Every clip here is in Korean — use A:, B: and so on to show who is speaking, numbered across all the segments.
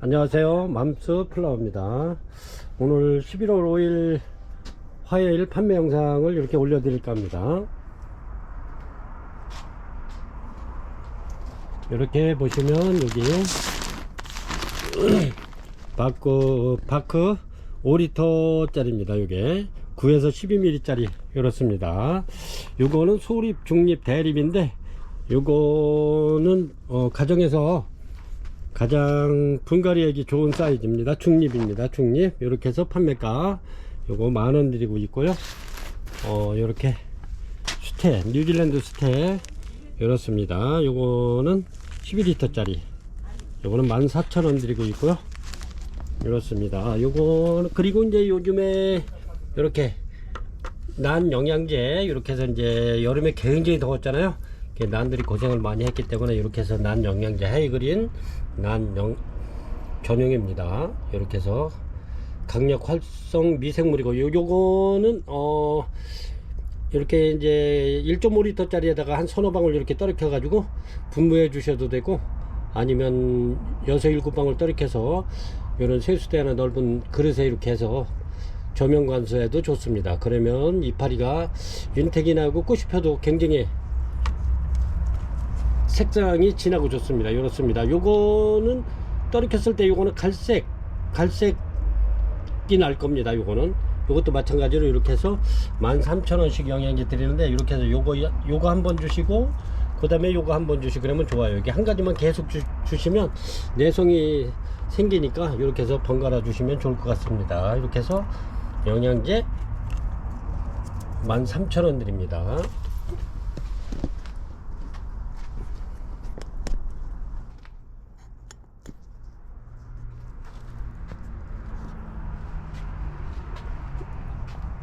A: 안녕하세요, 맘스 플라워입니다. 오늘 11월 5일 화요일 판매 영상을 이렇게 올려드릴까 합니다. 이렇게 보시면 여기 바크 5리터 짜리입니다. 요게 9에서 12mm 짜리 이렇습니다. 요거는 소립, 중립, 대립인데 요거는 가정에서 가장 분갈이하기 좋은 사이즈입니다. 중립입니다. 중립. 이렇게 해서 판매가 요거 만원 드리고 있고요. 요렇게 수태, 뉴질랜드 수태 이렇습니다. 요거는 12리터 짜리, 요거는 14,000원 드리고 있고요. 이렇습니다. 요거는, 그리고 이제 요즘에 이렇게 난 영양제, 이렇게 해서 이제 여름에 굉장히 더웠잖아요. 난들이 고생을 많이 했기 때문에 이렇게 해서 난 영양제 하이그린 난 전용입니다. 이렇게 해서 강력 활성 미생물이고, 요거는 이렇게 이제 1.5리터 짜리에다가 한 서너 방울 이렇게 떨어켜 가지고 분무해 주셔도 되고, 아니면 6, 7방울 떨어켜서 이런 세수대나 넓은 그릇에 이렇게 해서 조명 관수해도 좋습니다. 그러면 이파리가 윤택이 나고 꽃이 펴도 굉장히 색상이 진하고 좋습니다. 이렇습니다. 요거는 떨어켰을 때 요거는 갈색이 날 겁니다. 요것도 마찬가지로 이렇게 해서 13,000원씩 영양제 드리는데, 이렇게 해서 요거 한번 주시고 그 다음에 요거 한번 주시고 그러면 좋아요. 이게 한 가지만 계속 주시면 내성이 생기니까 이렇게 해서 번갈아 주시면 좋을 것 같습니다. 이렇게 해서 영양제 13,000원 드립니다.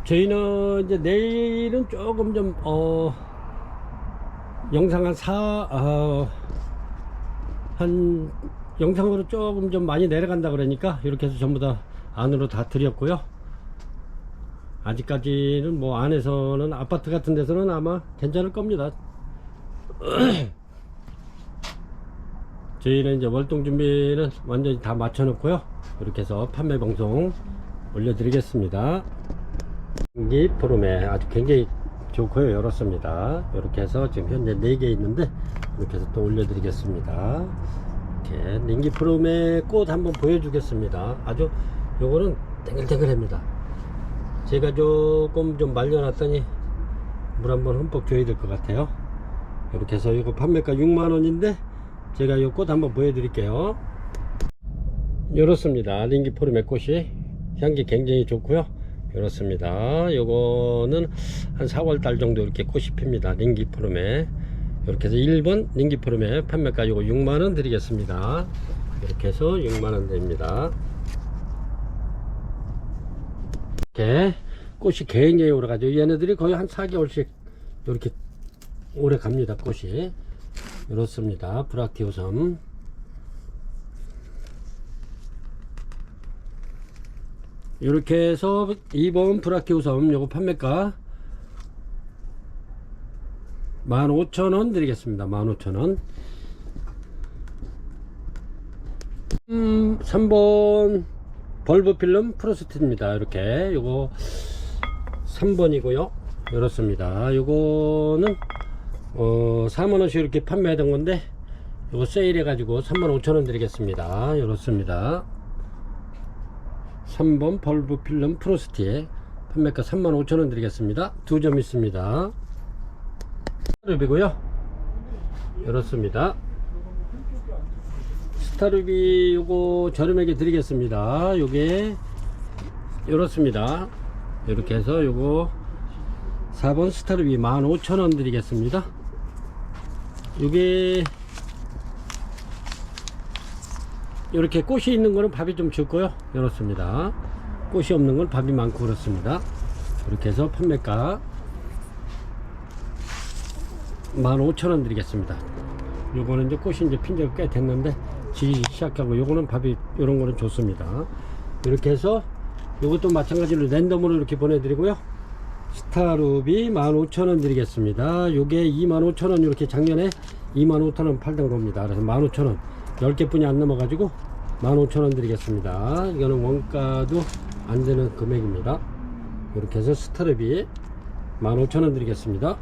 A: 저희는 이제 내일은 조금 좀 영상 한 영상으로 조금 좀 많이 내려간다 그러니까 이렇게 해서 전부 다 안으로 다 드렸고요. 아직까지는 뭐 안에서는 아파트 같은 데서는 아마 괜찮을 겁니다. 저희는 이제 월동 준비는 완전히 다 맞춰 놓고요. 이렇게 해서 판매 방송 올려드리겠습니다. 이 푸르메 아주 굉장히 좋고요. 열었습니다. 이렇게 해서 지금 현재 4개 있는데 이렇게 해서 또 올려드리겠습니다. 이렇게 링기 푸르메 꽃 한번 보여주겠습니다. 아주 요거는 땡글땡글합니다. 제가 조금 좀 말려놨더니 물 한번 흠뻑 줘야 될 것 같아요. 이렇게 해서 이거 판매가 6만원인데 제가 이 꽃 한번 보여드릴게요. 이렇습니다. 링기 푸르메 꽃이 향기 굉장히 좋고요. 이렇습니다. 요거는 한 4월달 정도 이렇게 꽃이 핍니다. 링기 푸르메. 이렇게 해서 1번 링기 푸르메 판매가 요거 6만원 드리겠습니다. 이렇게 해서 6만원 드립니다. 이렇게 꽃이 굉장히 오래 가죠. 얘네들이 거의 한 4개월씩 이렇게 오래 갑니다. 꽃이. 이렇습니다. 브라키오섬. 이렇게 해서 2번 브라키오섬 요거 판매가 15,000원 드리겠습니다. 15,000원. 3번 벌브 필름 프로스트입니다. 이렇게 요거 3번이고요. 이렇습니다. 요거는 4만원씩 이렇게 판매하던 건데 요거 세일해 가지고 35,000원 드리겠습니다. 이렇습니다. 3번 벌브 필름 프로스티에 판매가 35,000원 드리겠습니다. 2점 있습니다. 스타루비고요. 이렇습니다. 스타루비 요거 저렴하게 드리겠습니다. 요게 이렇습니다. 이렇게 해서 요거 4번 스타루비 15,000원 드리겠습니다. 요게 이렇게 꽃이 있는 거는 밥이 좀 적고요. 이렇습니다. 꽃이 없는 건 밥이 많고 그렇습니다. 이렇게 해서 판매가 15,000원 드리겠습니다. 요거는 이제 꽃이 이제 핀 지가 꽤 됐는데 지기 시작하고, 요거는 밥이 요런 거는 좋습니다. 이렇게 해서 요것도 마찬가지로 랜덤으로 이렇게 보내드리고요. 스타루비 15,000원 드리겠습니다. 요게 25,000원, 이렇게 작년에 25,000원 팔던 겁니다. 그래서 15,000원 10개 뿐이 안 넘어가지고 15,000원 드리겠습니다. 이거는 원가도 안 되는 금액입니다. 이렇게 해서 스타랩이 15,000원 드리겠습니다.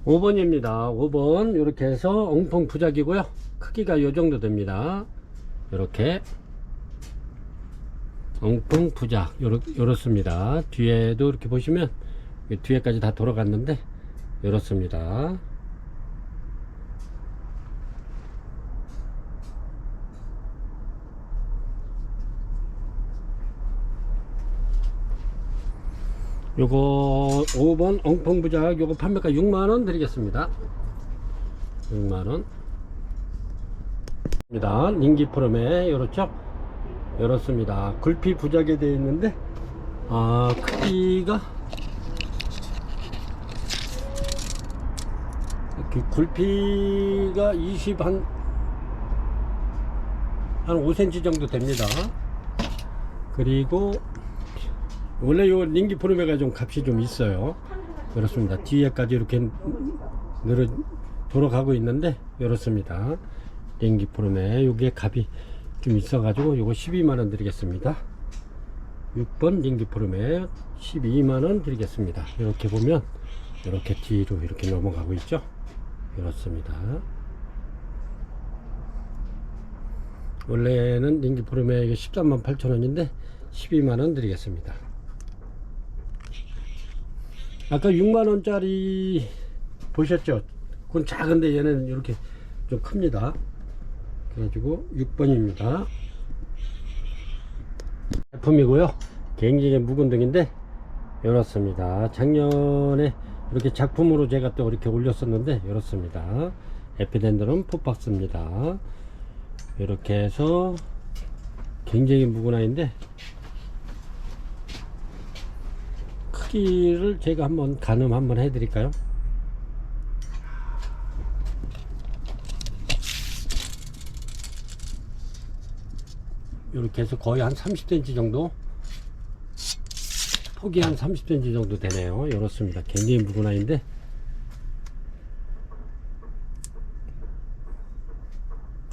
A: 5번입니다. 5번 이렇게 해서 엉펑 부작이고요. 크기가 요 정도 됩니다. 이렇게 엉펑 부작 요렇습니다. 뒤에도 이렇게 보시면 뒤에까지 다 돌아갔는데 요렇습니다. 요거 5번 엉펑부작 요거 판매가 6만원 드리겠습니다. 6만원 입니다. 링기프롬에 요렇죠. 요렇습니다. 굴피 부작에 되어 있는데 크기가 굴피가 20 한 5cm 정도 됩니다. 그리고 원래 요 링기프롬에가 좀 값이 좀 있어요. 그렇습니다. 뒤에까지 이렇게 돌아가고 있는데 이렇습니다. 링기프롬에 요게 값이 좀 있어 가지고 요거 12만원 드리겠습니다. 6번 링기프롬에 12만원 드리겠습니다. 이렇게 보면 이렇게 뒤로 이렇게 넘어가고 있죠. 이렇습니다. 원래는 링기프롬에 138,000원인데 12만원 드리겠습니다. 아까 6만원짜리 보셨죠? 그건 작은데 얘는 이렇게 좀 큽니다. 그래가지고 6번입니다. 제품이고요. 굉장히 묵은 등인데 이렇습니다. 작년에 이렇게 작품으로 제가 또 이렇게 올렸었는데 이렇습니다. 에피덴드론 포박스입니다. 이렇게 해서 굉장히 묵은 아이인데 크기를 제가 한번 가늠 한번 해드릴까요? 이렇게 해서 거의 한 30cm 정도, 폭이 한 30cm 정도 되네요. 이렇습니다. 굉장히 묵은 아이인데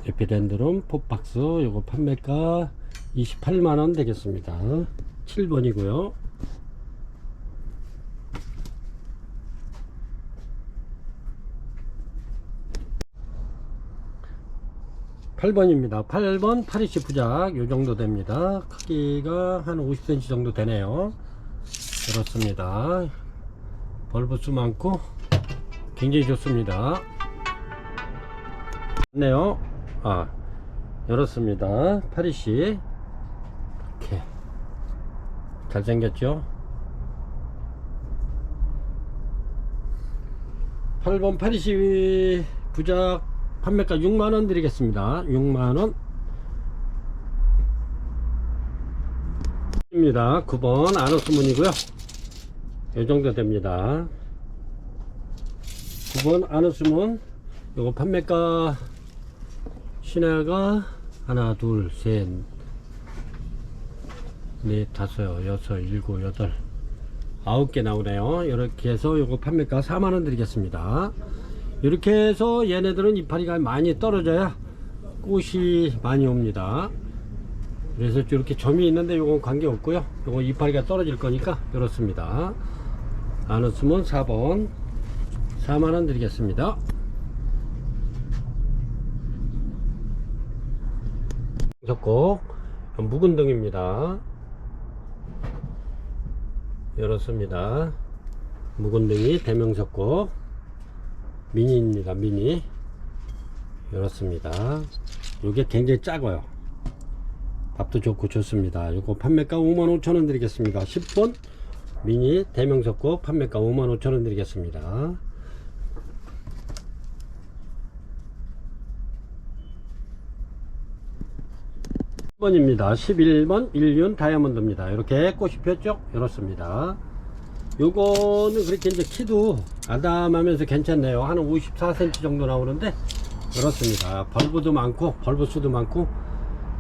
A: 에피덴드론 포박스 요거 판매가 28만원 되겠습니다. 7번이고요. 8번입니다. 8번 파리시 부작 요 정도 됩니다. 크기가 한 50cm 정도 되네요. 그렇습니다. 벌브수 많고 굉장히 좋습니다. 네요. 이렇습니다. 파리시 이렇게 잘생겼죠. 8번 파리시 부작 판매가 6만원 드리겠습니다. 6만원 입니다. 9번 아노스문이고요. 이 정도 됩니다. 9번 아노스문 요거 판매가 시내가 하나 둘셋 넷 다섯 여섯 일곱 여덟 9개 나오네요. 이렇게 해서 요거 판매가 4만원 드리겠습니다. 이렇게 해서 얘네들은 이파리가 많이 떨어져야 꽃이 많이 옵니다. 그래서 이렇게 점이 있는데 요건 관계 없고요. 요거 이파리가 떨어질 거니까 이렇습니다. 아노스몬 4번 4만원 드리겠습니다. 꼭 묵은 등입니다. 이렇습니다. 묵은 등이 대명석고 미니입니다. 미니 이렇습니다. 요게 굉장히 작아요. 밥도 좋고 좋습니다. 요거 판매가 55,000원 드리겠습니다. 10번 미니 대명석고 판매가 55,000원 드리겠습니다. 10번입니다. 11번 일륜 다이아몬드입니다. 이렇게 꽃이 폈죠? 이렇습니다. 요거는 그렇게 이제 키도 아담하면서 괜찮네요. 한 54cm 정도 나오는데 이렇습니다. 벌브도 많고 벌브수도 많고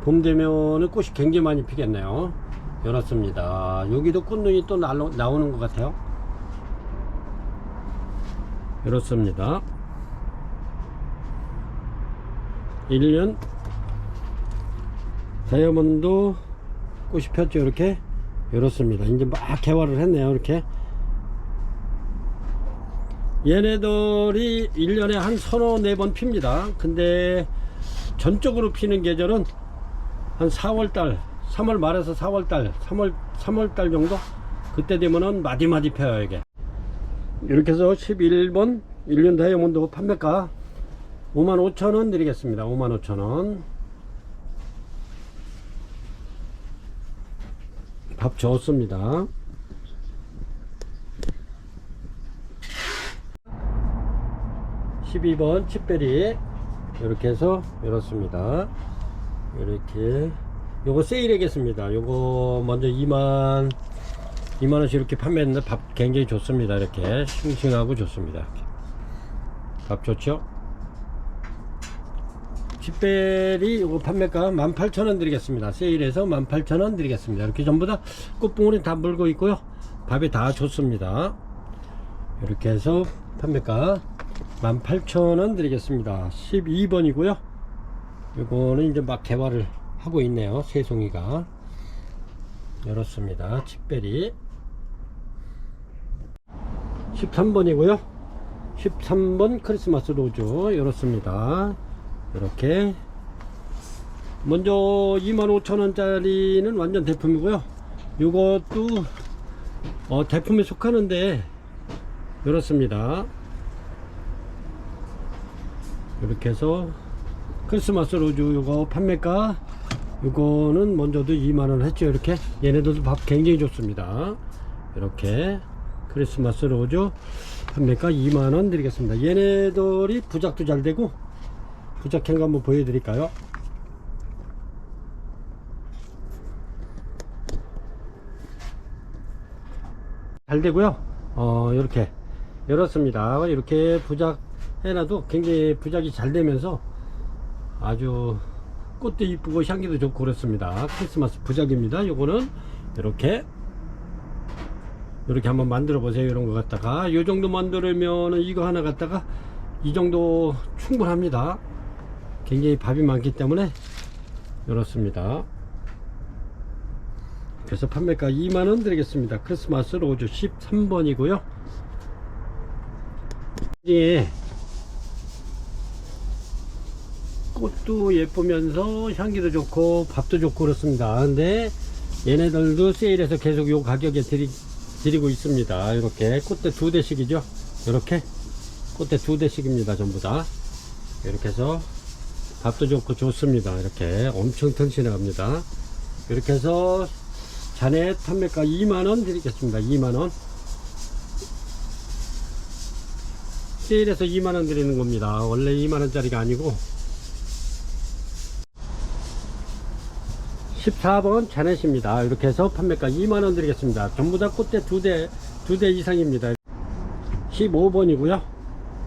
A: 봄 되면은 꽃이 굉장히 많이 피겠네요. 이렇습니다. 여기도 꽃눈이 또 나오는 것 같아요. 이렇습니다. 1년 다이아몬드 꽃이 폈죠. 이렇게 이렇습니다. 이제 막 개화를 했네요. 이렇게 얘네들이 1년에 한 서너 4번 핍니다. 근데 전적으로 피는 계절은 한 4월달 3월 말에서 4월달 3월달 정도 그때 되면은 마디마디 펴요. 이게 이렇게 해서 11번 1년 다이아몬드 판매가 55,000원 드리겠습니다. 55,000원. 밥 줬습니다. 12번 칩베리 이렇게 해서 이렇습니다. 이렇게 요거 세일하겠습니다. 요거 먼저 2만원씩 이렇게 판매했는데 밥 굉장히 좋습니다. 이렇게 싱싱하고 좋습니다. 이렇게. 밥 좋죠? 칩베리 요거 판매가 18,000원 드리겠습니다. 세일해서 18,000원 드리겠습니다. 이렇게 전부 다 꽃봉오리 다 물고 있고요. 밥이 다 좋습니다. 이렇게 해서 판매가 18,000원 드리겠습니다. 12번이고요. 요거는 이제 막 개화를 하고 있네요. 새송이가 이렇습니다. 칩베리 13번이고요 13번 크리스마스 로즈 이렇습니다. 이렇게 먼저 25,000원짜리는 완전 대품이고요. 요것도 대품에 속하는데 이렇습니다. 이렇게 해서 크리스마스 로즈 요거 판매가 요거는 먼저도 2만원 했죠. 이렇게 얘네들도 밥 굉장히 좋습니다. 이렇게 크리스마스 로즈 판매가 2만원 드리겠습니다. 얘네들이 부작도 잘 되고 부작한 거 한번 보여드릴까요? 잘 되고요. 이렇게 열었습니다. 이렇게 부작 해놔도 굉장히 부작이 잘 되면서 아주 꽃도 이쁘고 향기도 좋고 그렇습니다. 크리스마스 부작입니다. 요거는 이렇게 한번 만들어 보세요. 이런 거 갖다가 요 정도 만들면 이거 하나 갖다가 이 정도 충분합니다. 굉장히 밥이 많기 때문에 이렇습니다. 그래서 판매가 2만원 드리겠습니다. 크리스마스 로즈 13번이고요 예, 꽃도 예쁘면서 향기도 좋고 밥도 좋고 그렇습니다. 근데 얘네들도 세일해서 계속 요 가격에 드리고 있습니다. 이렇게 꽃대 2대씩이죠. 이렇게 꽃대 2대씩입니다. 전부 다 이렇게 해서 밥도 좋고 좋습니다. 이렇게 엄청 튼실합니다. 이렇게 해서 자네 판매가 2만원 드리겠습니다. 2만원 세일해서 2만원 드리는 겁니다. 원래 2만원짜리가 아니고 14번 자넷입니다. 이렇게 해서 판매가 2만원 드리겠습니다. 전부 다 꽃대 2대 이상입니다. 15번이고요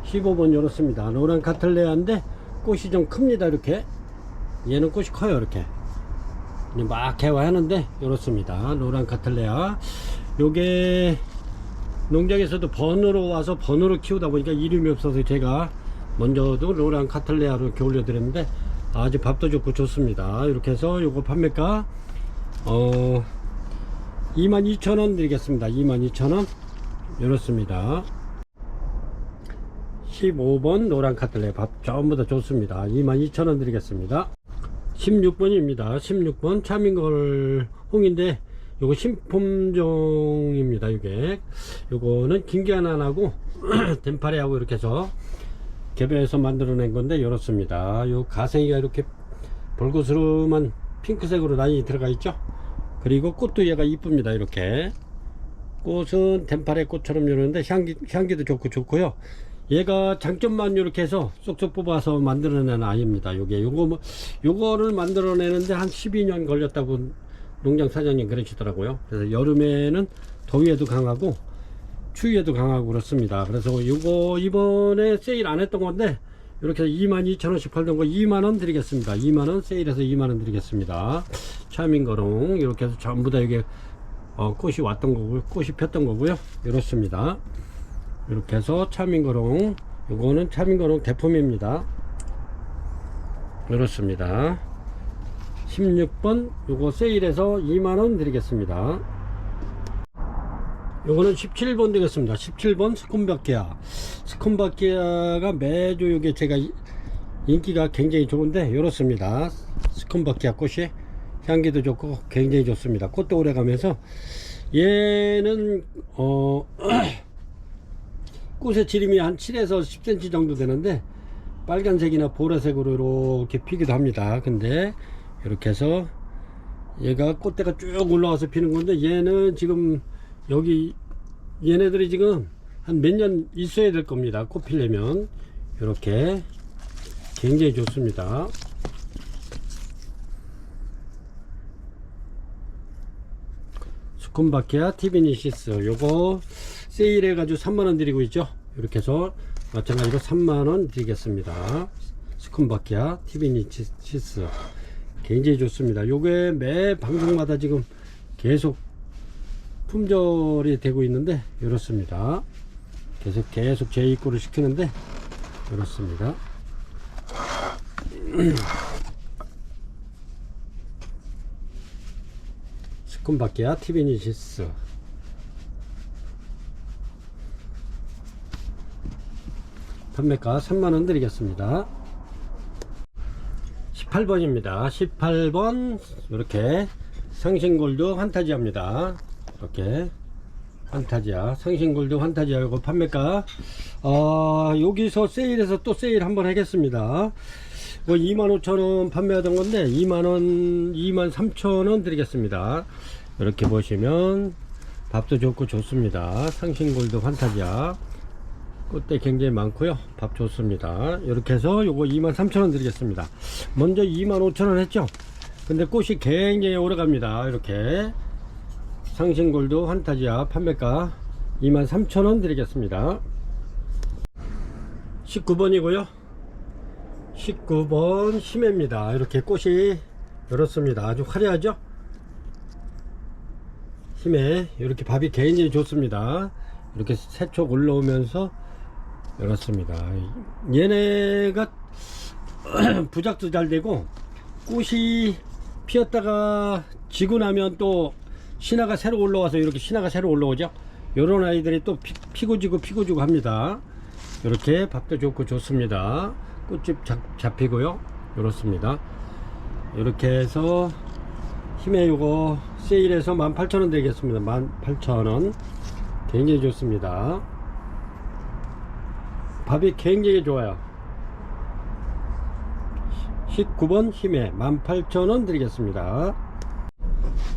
A: 15번 이렇습니다. 노란 카틀레아인데 꽃이 좀 큽니다. 이렇게 얘는 꽃이 커요. 이렇게 막 개화하는데 이렇습니다. 노란 카틀레아 요게 농장에서도 번으로 와서 번으로 키우다 보니까 이름이 없어서 제가 먼저도 노란 카틀레아로 이렇게 올려드렸는데 아주 밥도 좋고 좋습니다. 이렇게 해서 요거 판매가 22,000원 드리겠습니다. 22,000원 이렇습니다. 15번 노란 카틀레 밥 전부 다 좋습니다. 22,000원 드리겠습니다. 16번입니다. 16번 차밍걸 홍인데 요거 신품종입니다. 요거는 김기아난하고 덴파레하고 이렇게 해서 개별해서 만들어낸 건데 이렇습니다. 요 가생이가 이렇게 볼고스름한 핑크색으로 라인이 들어가 있죠. 그리고 꽃도 얘가 이쁩니다. 이렇게 꽃은 덴파레 꽃처럼 이러는데 향기도 좋고요. 얘가 장점만 이렇게 해서 쏙쏙 뽑아서 만들어낸 아이입니다. 요거를 만들어내는데 한 12년 걸렸다고 농장 사장님 그러시더라고요. 그래서 여름에는 더위에도 강하고 추위에도 강하고 그렇습니다. 그래서 요거 이번에 세일 안 했던 건데 이렇게 22,000원씩 팔던 거 2만원 드리겠습니다. 2만원 세일해서 2만원 드리겠습니다. 차밍거롱 이렇게 해서 전부 다 이게 꽃이 왔던 거고요. 꽃이 폈던 거고요. 이렇습니다. 이렇게 해서 차밍거롱 요거는 차밍거롱 대품입니다. 이렇습니다. 16번 요거 세일해서 2만원 드리겠습니다. 요거는 17번 되겠습니다. 17번 스콘바키아. 스콘바키아가 매주 요게 제가 인기가 굉장히 좋은데 이렇습니다. 스콘바키아 꽃이 향기도 좋고 굉장히 좋습니다. 꽃도 오래 가면서 얘는 꽃의 지름이 한 7에서 10cm 정도 되는데 빨간색이나 보라색으로 이렇게 피기도 합니다. 근데 이렇게 해서 얘가 꽃대가 쭉 올라와서 피는 건데 얘는 지금 여기 얘네들이 지금 한 몇 년 있어야 될 겁니다. 꽃 피려면 이렇게 굉장히 좋습니다. 스콘바키아 티비니시스 요거 세일해 가지고 3만원 드리고 있죠. 이렇게 해서 마찬가지로 3만원 드리겠습니다. 스콘바키아 티비니시스 굉장히 좋습니다. 요게 매 방송마다 지금 계속 품절이 되고 있는데 이렇습니다. 계속 재입고를 시키는데 이렇습니다. 스콘바키아 티비니시스 판매가 3만원 드리겠습니다. 18번입니다 18번 이렇게 상신골드 환타지아입니다. 이렇게 환타지아 상신골드 환타지아 이거 판매가 여기서 세일해서 또 세일 한번 하겠습니다. 25,000원 판매하던 건데 2만원 23,000원 드리겠습니다. 이렇게 보시면 밥도 좋고 좋습니다. 상신골드 환타지아 꽃대 굉장히 많고요. 밥 좋습니다. 이렇게 해서 요거 23,000원 드리겠습니다. 먼저 25,000원 했죠. 근데 꽃이 굉장히 오래 갑니다. 이렇게 상신골드 환타지아 판매가 23,000원 드리겠습니다. 19번이고요 19번 심해입니다. 이렇게 꽃이 이렇습니다. 아주 화려하죠. 심해 이렇게 밥이 굉장히 좋습니다. 이렇게 세촉 올라오면서 이렇습니다. 얘네가 부작도 잘 되고 꽃이 피었다가 지고 나면 또 신화가 새로 올라와서 이렇게 신화가 새로 올라오죠. 요런 아이들이 또 피고 지고 합니다. 이렇게 밥도 좋고 좋습니다. 꽃집 잡히고요. 이렇습니다. 이렇게 해서 힘에 요거 세일해서 18,000원 되겠습니다. 18,000원 굉장히 좋습니다. 밥이 굉장히 좋아요. 19번 힘에 18,000원 드리겠습니다.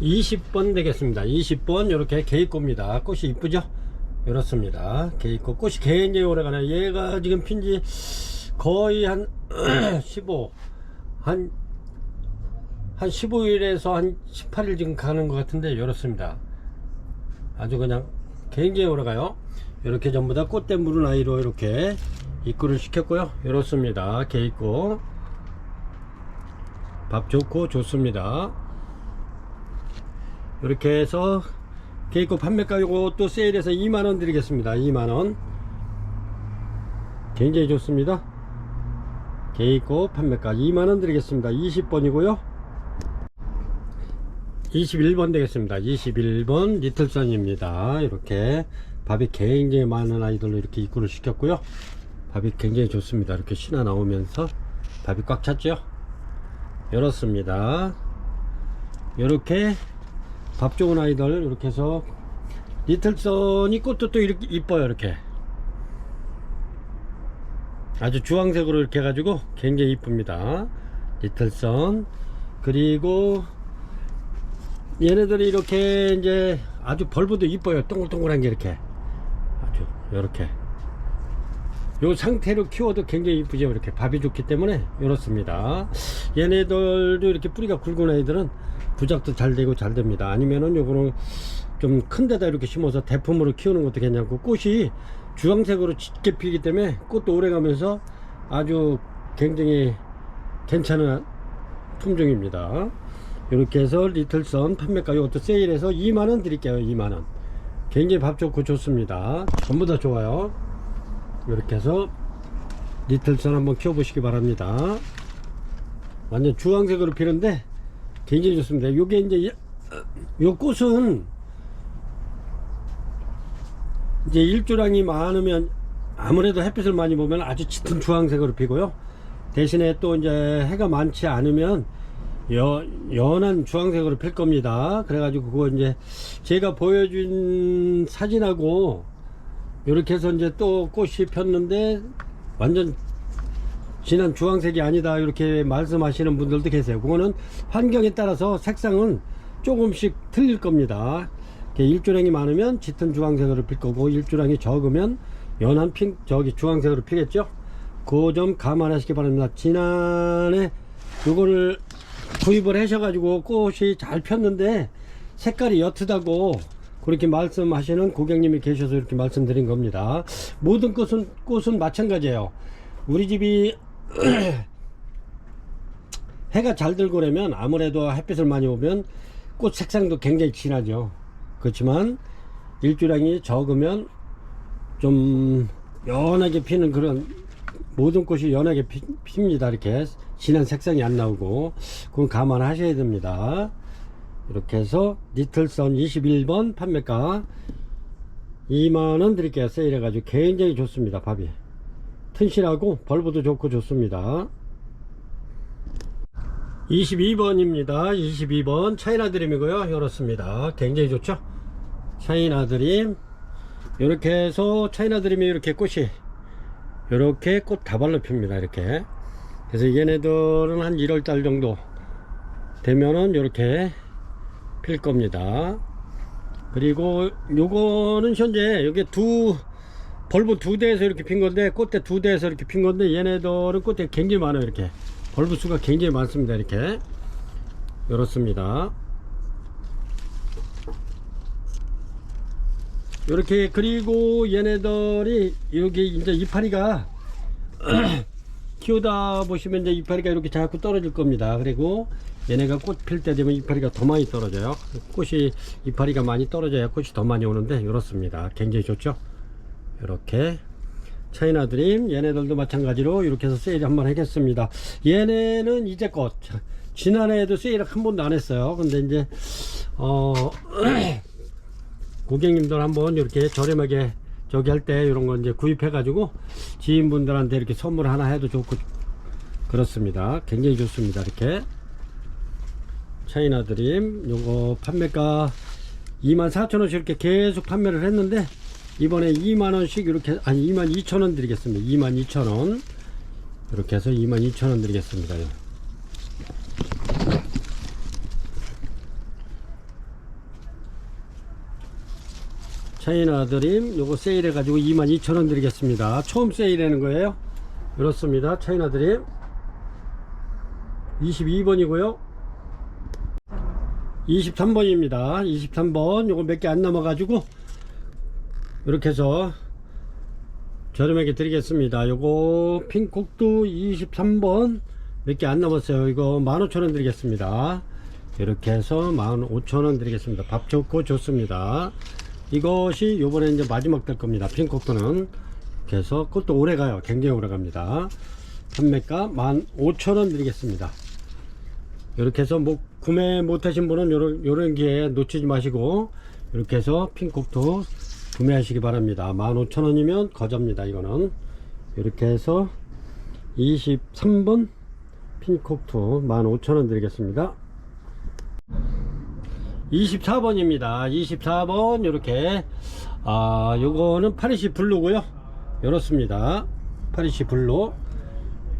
A: 20번 되겠습니다. 20번 이렇게 개입고입니다. 꽃이 이쁘죠? 이렇습니다. 개입고 꽃이 굉장히 오래가네요. 얘가 지금 핀지 거의 한 15일에서 한 18일 지금 가는 것 같은데 이렇습니다. 아주 그냥 굉장히 오래가요. 이렇게 전부 다 꽃대 물은 아이로 이렇게 입구를 시켰고요. 이렇습니다. 개입고 밥 좋고 좋습니다. 이렇게 해서 개입고 판매가 요것도 세일해서 2만원 드리겠습니다. 2만원 굉장히 좋습니다. 개입고 판매가 2만원 드리겠습니다. 20번이고요 21번 되겠습니다. 21번 리틀선입니다. 이렇게 밥이 굉장히 많은 아이들로 이렇게 입구를 시켰고요. 밥이 굉장히 좋습니다. 이렇게 신화 나오면서 밥이 꽉 찼죠. 이렇습니다. 이렇게 밥 좋은 아이들 이렇게 해서 리틀선이 꽃도 또 이렇게 이뻐요. 이렇게 아주 주황색으로 이렇게 해가지고 굉장히 이쁩니다. 리틀선 그리고 얘네들이 이렇게 이제 아주 벌브도 이뻐요. 동글동글한 게 이렇게 아주 이렇게 요 상태로 키워도 굉장히 이쁘죠. 이렇게 밥이 좋기 때문에 이렇습니다. 얘네들도 이렇게 뿌리가 굵은 애들은 부작도 잘 되고 잘 됩니다. 아니면은 요거는 좀 큰 데다 이렇게 심어서 대품으로 키우는 것도 괜찮고 꽃이 주황색으로 짙게 피기 때문에 꽃도 오래 가면서 아주 굉장히 괜찮은 품종입니다. 이렇게 해서 리틀선 판매가 이것도 세일해서 2만원 드릴게요. 2만원 굉장히 밥 좋고 좋습니다. 전부 다 좋아요. 이렇게 해서 리틀선 한번 키워보시기 바랍니다. 완전 주황색으로 피는데 굉장히 좋습니다. 요게 이제 요 꽃은 이제 일조량이 많으면 아무래도 햇빛을 많이 보면 아주 짙은 주황색으로 피고요. 대신에 또 이제 해가 많지 않으면 연한 주황색으로 필 겁니다. 그래가지고 그거 이제 제가 보여준 사진하고 이렇게 해서 이제 또 꽃이 폈는데 완전 진한 주황색이 아니다 이렇게 말씀하시는 분들도 계세요. 그거는 환경에 따라서 색상은 조금씩 틀릴 겁니다. 일조량이 많으면 짙은 주황색으로 필 거고 일조량이 적으면 연한 주황색으로 피겠죠. 그 점 감안하시기 바랍니다. 지난해 요거를 구입을 하셔가지고 꽃이 잘 폈는데 색깔이 옅다고 그렇게 말씀하시는 고객님이 계셔서 이렇게 말씀드린 겁니다. 모든 꽃은 마찬가지예요. 우리 집이 해가 잘 들고 그러면 아무래도 햇빛을 많이 오면 꽃 색상도 굉장히 진하죠. 그렇지만 일조량이 적으면 좀 연하게 피는 그런 모든 꽃이 연하게 핍니다. 이렇게 진한 색상이 안 나오고 그건 감안하셔야 됩니다. 이렇게 해서 리틀선 21번 판매가 2만원 드릴게요. 세일해 가지고 굉장히 좋습니다. 밥이 튼실하고 벌브도 좋고 좋습니다. 22번입니다 22번 차이나 드림이고요. 이렇습니다. 굉장히 좋죠. 차이나 드림 이렇게 해서 차이나 드림이 이렇게 꽃이 이렇게 꽃 다발로 핍니다. 이렇게 그래서 얘네들은 한 1월달 정도 되면은 이렇게 필 겁니다. 그리고 요거는 현재 여기 벌브 2대에서 이렇게 핀 건데 꽃대 2대에서 이렇게 핀 건데 얘네들은 꽃대 굉장히 많아요. 이렇게 벌브 수가 굉장히 많습니다. 이렇게 이렇습니다. 이렇게 그리고 얘네들이 여기 이제 이파리가 키우다 보시면 이제 이파리가 이렇게 자꾸 떨어질 겁니다. 그리고 얘네가 꽃 필 때 되면 이파리가 더 많이 떨어져요. 이파리가 많이 떨어져야 꽃이 더 많이 오는데 이렇습니다. 굉장히 좋죠. 이렇게 차이나 드림 얘네들도 마찬가지로 이렇게 해서 세일 한번 하겠습니다. 얘네는 이제껏 지난해에도 세일 한 번도 안 했어요. 근데 이제 고객님들 한번 이렇게 저렴하게 저기 할 때 이런 거 이제 구입해 가지고 지인분들한테 이렇게 선물 하나 해도 좋고 그렇습니다. 굉장히 좋습니다. 이렇게 차이나 드림 요거 판매가 24,000원씩 이렇게 계속 판매를 했는데 이번에 2만원씩 이렇게 22,000원 드리겠습니다. 22,000원 이렇게 해서 22,000원 드리겠습니다. 차이나 드림 요거 세일해 가지고 22,000원 드리겠습니다. 처음 세일하는 거예요. 그렇습니다. 차이나 드림 22번이고요 23번입니다 23번 요거 몇 개 안 남아 가지고 이렇게 해서 저렴하게 드리겠습니다. 요거 핑콕도 23번 몇 개 안 남았어요. 이거 15,000원 드리겠습니다. 이렇게 해서 15,000원 드리겠습니다. 밥 좋고 좋습니다. 이것이 요번에 이제 마지막 될 겁니다. 핑콕도는 그래서 그것도 오래 가요. 굉장히 오래 갑니다. 판매가 15,000원 드리겠습니다. 이렇게 해서 뭐 구매 못하신 분은 요런 기회에 놓치지 마시고 이렇게 해서 핑콕도 구매하시기 바랍니다. 15,000원이면 거저입니다. 이거는 이렇게 해서 23번 핑콕도 15,000원 드리겠습니다. 24번입니다 24번 이렇게 요거는 파리시 블루고요. 이렇습니다. 파리시 블루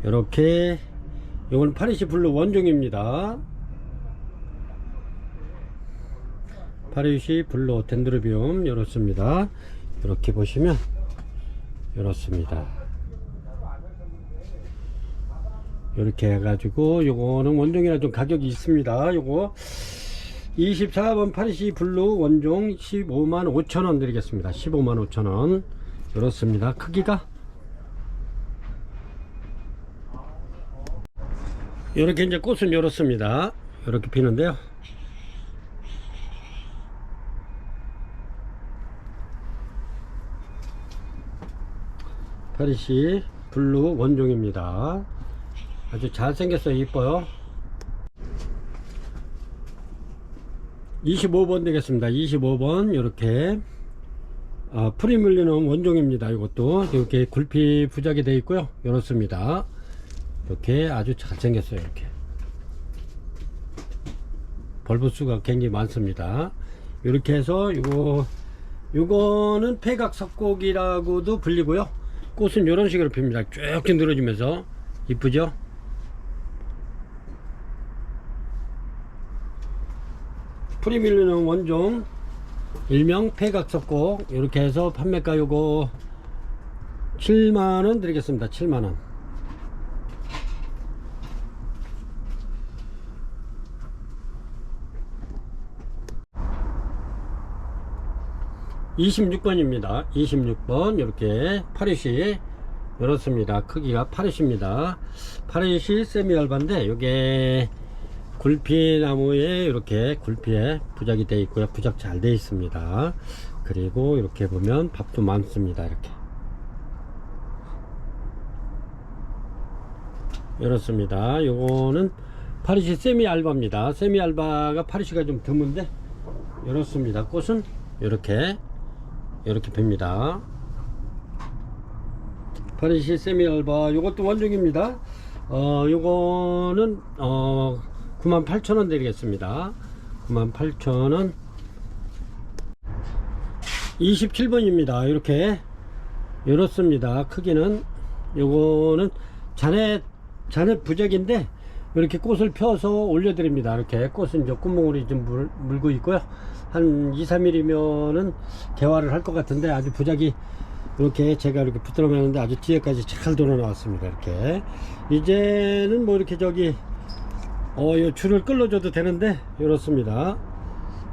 A: 이렇게 요건 파리시 블루 원종입니다. 파리시 블루 덴드로비움 이렇습니다. 이렇게 보시면 이렇습니다. 이렇게 해가지고 요거는 원종이라 좀 가격이 있습니다. 요거 24번 파리시 블루 원종 155,000원 드리겠습니다. 155,000원 이렇습니다. 크기가 이렇게 이제 꽃은 이렇습니다. 이렇게 피는데요. 파리시 블루 원종입니다. 아주 잘생겼어요. 이뻐요. 25번 되겠습니다. 25번 이렇게 프리밀리엄 원종입니다. 이것도 이렇게 굴피 부작이 되어 있고요. 이렇습니다. 이렇게 아주 잘생겼어요. 이렇게 벌브 수가 굉장히 많습니다. 이렇게 해서 요거는 폐각 석곡이라고도 불리고요. 꽃은 이런 식으로 핍니다. 쭉쭉 늘어지면서 이쁘죠? 프리밀리엄 원종 일명 폐각석곡 이렇게 해서 판매가 요거 7만원 드리겠습니다. 7만원. (26번입니다) 26번 이렇게 파리시 이렇습니다. 크기가 파리시입니다. 파리시 세미 알바인데 요게 굴피나무에 이렇게 굴피에 부작이 되어 있고요. 부작 잘 되어 있습니다. 그리고 이렇게 보면 밥도 많습니다. 이렇습니다. 요거는 파리시 세미 알바입니다. 세미 알바가 파리시가 좀 드문데 이렇습니다. 꽃은 이렇게 핍니다. 파리시 세미 알바 요것도 원종입니다. 요거는 98,000원 드리겠습니다. 98,000원. 27번입니다. 이렇습니다. 크기는 요거는 자넷 부적인데 이렇게 꽃을 펴서 올려드립니다. 이렇게 꽃은 이제 꽃몽울이 좀 물고 있고요. 한 2-3일이면은 개화를 할 것 같은데 아주 부작이 이렇게 제가 이렇게 붙들어 놨는데 아주 뒤에까지 잘 돌아 나왔습니다. 이렇게 이제는 뭐 이렇게 요 줄을 끌어줘도 되는데 이렇습니다.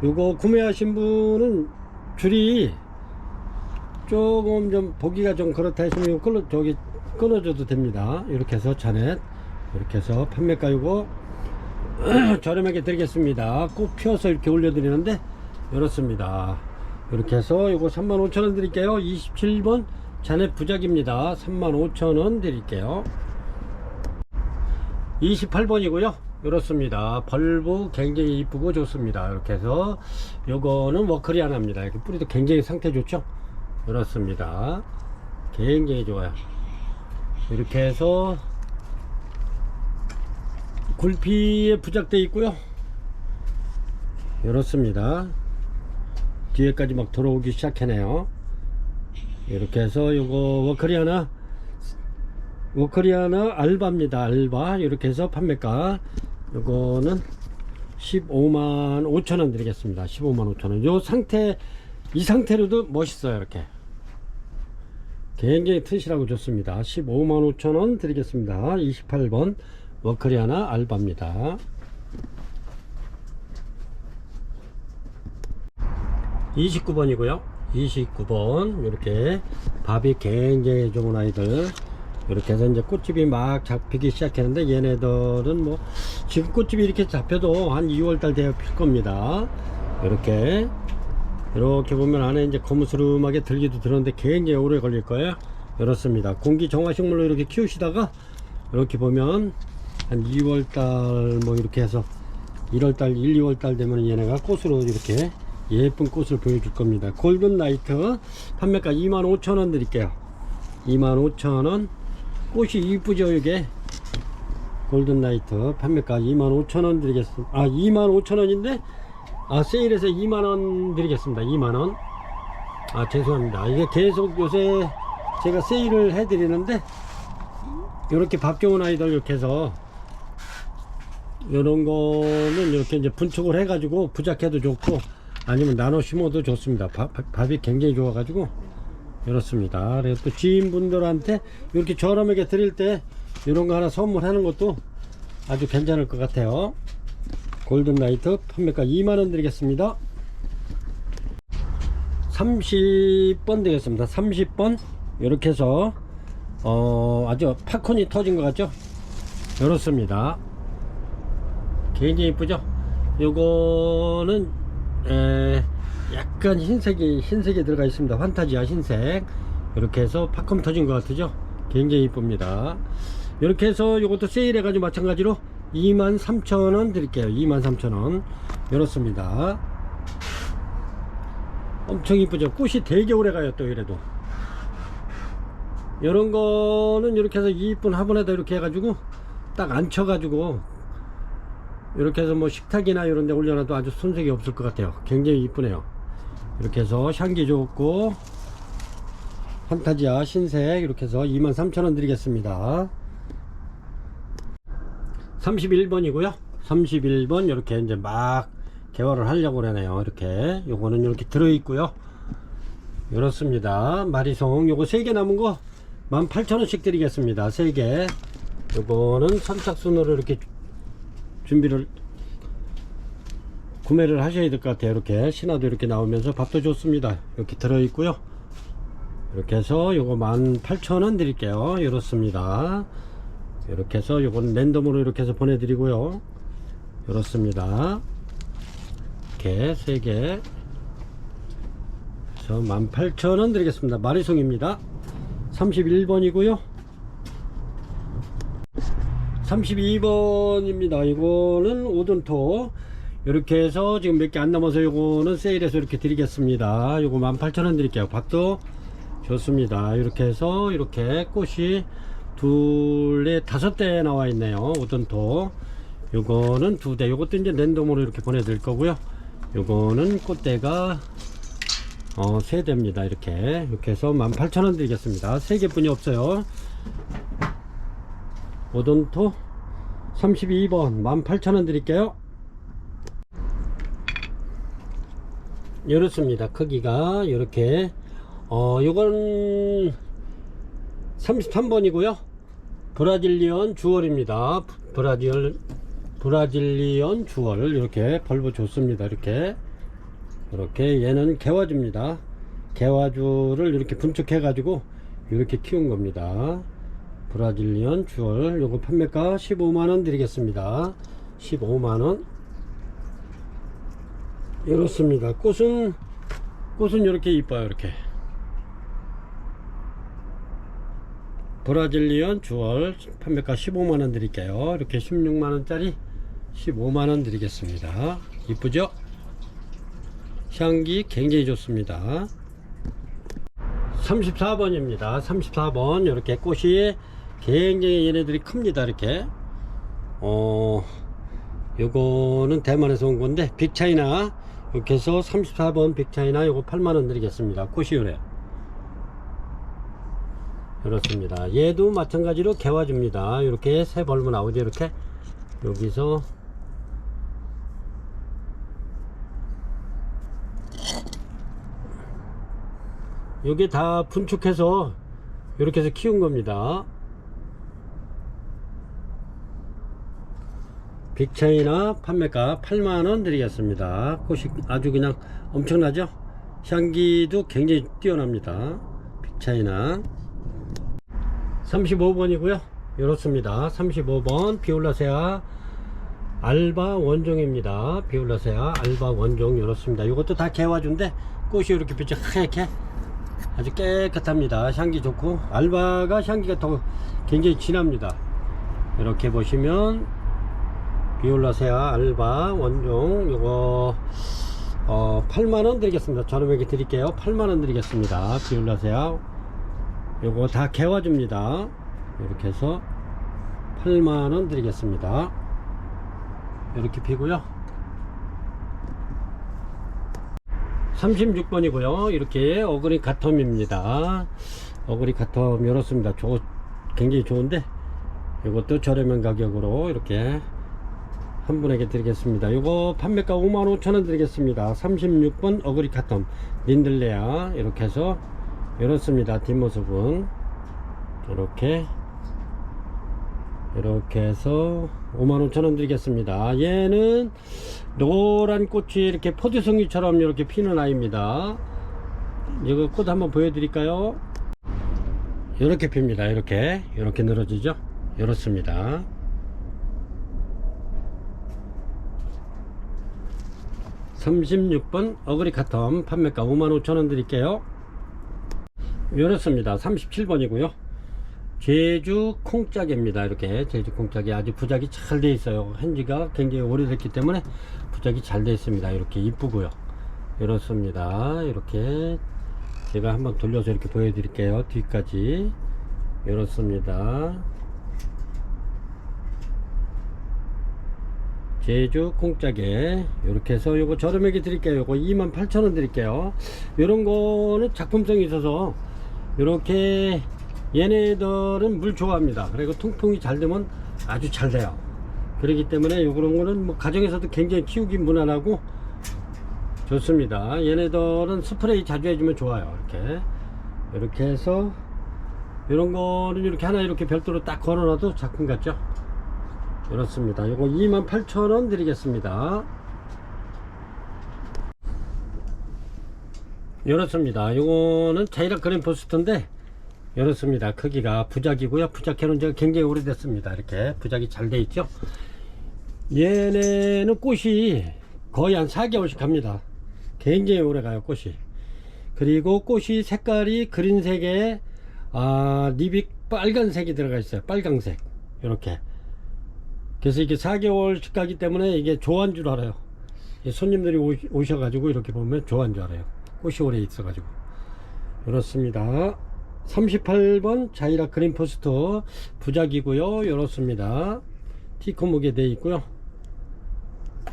A: 요거 구매하신 분은 줄이 조금 좀 보기가 좀 그렇다 하시면 끊어줘도 됩니다. 이렇게 해서 자넷 이렇게 해서 판매가 요거 저렴하게 드리겠습니다. 꼭 펴서 이렇게 올려드리는데 이렇습니다. 이렇게 해서 요거 35,000원 드릴게요. 27번 자넷 부작입니다. 35,000원 드릴게요. 28번이고요 이렇습니다. 벌브 굉장히 이쁘고 좋습니다. 이렇게 해서 요거는 워크리아나입니다. 이렇게 뿌리도 굉장히 상태 좋죠. 이렇습니다. 굉장히 좋아요. 이렇게 해서 굴피에 부작되어 있고요. 이렇습니다. 뒤에까지 막 들어오기 시작하네요. 이렇게 해서 요거 워크리아나 알바입니다. 알바. 이렇게 해서 판매가 요거는 155,000원 드리겠습니다. 155,000원. 요 상태, 이 상태로도 멋있어요. 이렇게 굉장히 튼실하고 좋습니다. 155,000원 드리겠습니다. 28번 워크리아나 알바입니다. 29번이고요 29번 이렇게 밥이 굉장히 좋은 아이들 이렇게 해서 이제 꽃집이 막 잡히기 시작했는데 얘네들은 뭐 지금 꽃집이 이렇게 잡혀도 한 2월달 되어 필 겁니다. 이렇게 보면 안에 이제 거무스름하게 들기도 들었는데 굉장히 오래 걸릴 거예요. 이렇습니다. 공기 정화식물로 이렇게 키우시다가 이렇게 보면 한 2월달 뭐 이렇게 해서 1월달 2월달 되면 얘네가 꽃으로 이렇게 예쁜 꽃을 보여줄 겁니다. 골든 나이트 판매가 25,000원 드릴게요. 25,000원. 꽃이 이쁘죠. 이게 골든 나이트 판매가 25,000원 드리겠습니다. 25,000원인데 세일해서 2만원 드리겠습니다. 2만원. 죄송합니다. 이게 계속 요새 제가 세일을 해 드리는데 이렇게 밥 좋은 아이들 이렇게 해서 이런 거는 이렇게 이제 분촉을 해 가지고 부작해도 좋고 아니면 나눠 심어도 좋습니다. 밥이 굉장히 좋아 가지고 이렇습니다. 그래서 또 지인분들한테 이렇게 저렴하게 드릴 때 이런 거 하나 선물하는 것도 아주 괜찮을 것 같아요. 골든 나이트 판매가 2만원 드리겠습니다. 30번 되겠습니다. 30번 이렇게 해서 아주 팝콘이 터진 것 같죠. 이렇습니다. 굉장히 이쁘죠. 요거는 약간 흰색이 들어가 있습니다. 판타지아 흰색. 이렇게 해서 팝콘 터진 것 같죠. 굉장히 이쁩니다. 이렇게 해서 요것도 세일해 가지고 마찬가지로 23,000원 드릴게요. 23,000원. 이렇습니다. 엄청 이쁘죠. 꽃이 되게 오래 가요. 또 이래도 이런 거는 이렇게 해서 이쁜 화분에다 이렇게 해가지고 딱 앉혀가지고 이렇게 해서 뭐 식탁이나 이런 데 올려놔도 아주 손색이 없을 것 같아요. 굉장히 이쁘네요. 이렇게 해서 향기 좋고 판타지아 신색 이렇게 해서 23,000원 드리겠습니다. 31번이고요 31번 이렇게 이제 막 개화를 하려고 그러네요. 이렇게 요거는 이렇게 들어있고요. 이렇습니다. 마리송 요거 3개 남은 거 18,000원씩 드리겠습니다. 3개. 요거는 선착순으로 이렇게 준비를 구매를 하셔야 될 것 같아요. 이렇게 신화도 이렇게 나오면서 밥도 좋습니다. 이렇게 들어있고요. 이렇게 해서 요거 18,000원 드릴게요. 이렇습니다. 이렇게 해서 요거는 랜덤으로 이렇게 해서 보내드리고요. 이렇습니다. 이렇게 3개 그래서 18,000원 드리겠습니다. 마리송입니다. 31번이고요 32번입니다 이거는 오돈토 이렇게 해서 지금 몇 개 안 남아서 요거는 세일해서 이렇게 드리겠습니다. 요거 18,000원 드릴게요. 밥도 좋습니다. 이렇게 해서 이렇게 꽃이 둘에 5대 나와 있네요. 오돈토 요거는 2대 요것도 이제 랜덤으로 이렇게 보내드릴 거고요. 요거는 꽃대가 3대입니다. 이렇게 해서 18,000원 드리겠습니다. 3개 뿐이 없어요. 오돈토 32번 18,000원 드릴게요. 이렇습니다. 크기가 이렇게 요건 33번이고요 브라질리언 주얼입니다. 브라질리언 주얼 이렇게 벌브 좋습니다. 이렇게 얘는 개화주입니다. 개화주를 이렇게 분축해 가지고 이렇게 키운 겁니다. 브라질리언 주얼 요거 판매가 15만원 드리겠습니다. 15만원. 이렇습니다. 꽃은 이렇게 이뻐요. 이렇게 브라질리언 주얼 판매가 15만원 드릴게요. 이렇게 16만원짜리 15만원 드리겠습니다. 이쁘죠? 향기 굉장히 좋습니다. 34번입니다 34번 이렇게 꽃이 굉장히 얘네들이 큽니다. 이렇게 요거는 대만에서 온 건데 빅차이나 이렇게 해서 34번 빅차이나 요거 8만원 드리겠습니다. 꽃이 요래요. 그렇습니다. 얘도 마찬가지로 개화줍니다. 이렇게 새 벌브 나오죠. 이렇게 여기서 요게 다 분축해서 이렇게 해서 키운 겁니다. 빅차이나 판매가 8만원 드리겠습니다. 꽃이 아주 그냥 엄청나죠? 향기도 굉장히 뛰어납니다. 빅차이나 35번이고요 이렇습니다. 35번 비올라세아 알바 원종입니다. 비올라세아 알바 원종 이렇습니다. 이것도 다 개화주인데 꽃이 이렇게 빛이 하얗게 아주 깨끗합니다. 향기 좋고 알바가 향기가 더 굉장히 진합니다. 이렇게 보시면 비올라세아 알바 원종 요거 8만원 드리겠습니다. 저렴하게 드릴게요. 8만원 드리겠습니다. 비올라세아 요거 다 개화줍니다. 이렇게 해서 8만원 드리겠습니다. 이렇게 피고요 36번이고요 이렇게 어그리 가텀입니다. 어그리 가텀 이렇습니다. 굉장히 좋은데 이것도 저렴한 가격으로 이렇게 한 분에게 드리겠습니다. 요거 판매가 55,000원 드리겠습니다. 36번 어그리 카텀 린들레아 이렇게 해서 이렇습니다. 뒷모습은 이렇게 해서 55,000원 드리겠습니다. 얘는 노란 꽃이 이렇게 포도송이처럼 이렇게 피는 아이입니다. 이거 꽃 한번 보여드릴까요? 이렇게 핍니다. 이렇게 늘어지죠. 이렇습니다. (36번) 어그리 카텀 판매가 55,000원 드릴게요. 이렇습니다. 37번이고요 제주 콩짝입니다. 이렇게 제주 콩짝이 아주 부작이 잘 돼 있어요. 한지가 굉장히 오래됐기 때문에 부작이 잘 돼 있습니다. 이렇게 이쁘고요 이렇습니다. 이렇게 제가 한번 돌려서 이렇게 보여드릴게요. 뒤까지 이렇습니다. 제주 공짜게 이렇게 해서 요거 저렴하게 드릴게요. 요거 28,000원 드릴게요. 요런 거는 작품성이 있어서 이렇게 얘네들은 물 좋아합니다. 그리고 통풍이 잘 되면 아주 잘 돼요. 그렇기 때문에 요런 거는 뭐 가정에서도 굉장히 키우기 무난하고 좋습니다. 얘네들은 스프레이 자주 해주면 좋아요. 이렇게 해서 이런 거는 이렇게 하나 이렇게 별도로 딱 걸어놔도 작품 같죠. 이렇습니다. 요거 28,000원 드리겠습니다. 이렇습니다. 요거는 자이락 그린 포스터인데 이렇습니다. 크기가 부작이고요. 부작해놓은 지가 굉장히 오래됐습니다. 이렇게 부작이 잘 돼 있죠. 얘네는 꽃이 거의 한 4개월씩 갑니다. 굉장히 오래 가요, 꽃이. 그리고 꽃이 색깔이 그린색에 립이 빨간색이 들어가 있어요. 빨강색. 이렇게. 그래서 이게 4개월씩 가기 때문에 이게 좋아한 줄 알아요. 손님들이 오셔가지고 이렇게 보면 좋아한 줄 알아요. 꽃이 오래 있어가지고. 그렇습니다. 38번 자이락 그린 포스터 부작이고요. 이렇습니다. 티코목에 되어 있고요.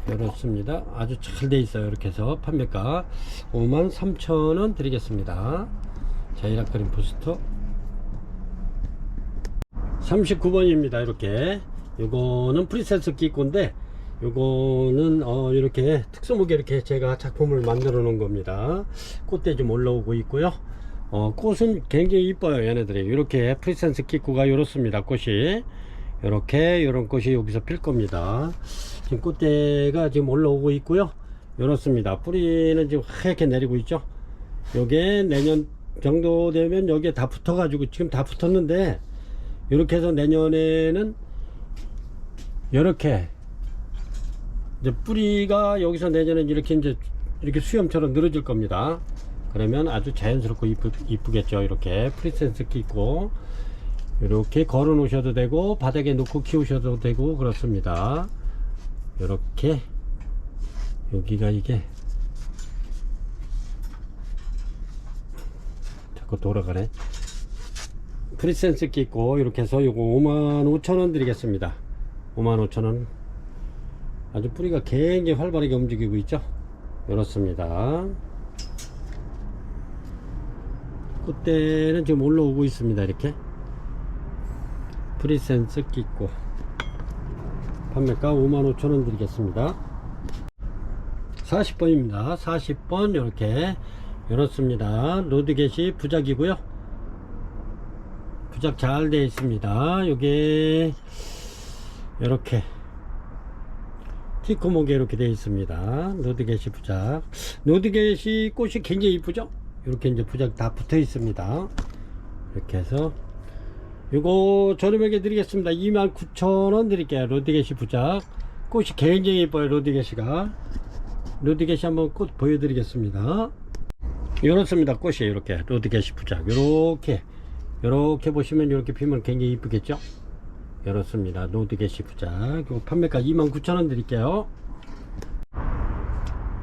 A: 이렇습니다. 아주 잘 되어 있어요. 이렇게 해서 판매가 53,000원 드리겠습니다. 자이락 그린 포스터 39번입니다. 이렇게 요거는 프리센스 끼꼬인데 요거는 이렇게 특수목에 이렇게 제가 작품을 만들어 놓은 겁니다. 꽃대 좀 올라오고 있고요. 꽃은 굉장히 이뻐요. 얘네들이 이렇게 프리센스 끼꼬가 이렇습니다. 꽃이 이렇게 이런 꽃이 여기서 필 겁니다. 지금 꽃대가 지금 올라오고 있고요. 이렇습니다. 뿌리는 지금 하얗게 내리고 있죠. 요게 내년 정도 되면 여기에 다 붙어 가지고 지금 다 붙었는데 이렇게 해서 내년에는 이렇게 이제 뿌리가 여기서 내년엔 이렇게 이제 이렇게 수염처럼 늘어질 겁니다. 그러면 아주 자연스럽고 이쁘겠죠. 이렇게 프리센스 끼고 이렇게 걸어 놓으셔도 되고 바닥에 놓고 키우셔도 되고 그렇습니다. 이렇게 여기가 이게 자꾸 돌아가네. 프리센스 끼고 이렇게 해서 요거 55,000원 드리겠습니다. 55,000원. 아주 뿌리가 굉장히 활발하게 움직이고 있죠. 이렇습니다. 꽃대는 지금 올라오고 있습니다. 이렇게 프리센스 끼고 판매가 55,000원 드리겠습니다. 40번입니다 40번 이렇게 이렇습니다. 로드겟이 부작이고요. 부작 잘 되어 있습니다. 요게 이렇게 티코목에 이렇게 되어 있습니다. 노드겟이 부작. 노드겟이 꽃이 굉장히 이쁘죠. 이렇게 이제 부작 다 붙어 있습니다. 이렇게 해서 이거 저렴하게 드리겠습니다. 29,000원 드릴게요. 로드겟이 부작. 꽃이 굉장히 이뻐요. 로드겟이가. 로드겟이 한번 꽃 보여드리겠습니다. 이렇습니다. 꽃이 이렇게 로드겟이 부작. 이렇게 보시면 이렇게 피면 굉장히 이쁘겠죠. 이렇습니다. 로드겟이 부작. 판매가 29,000원 드릴게요.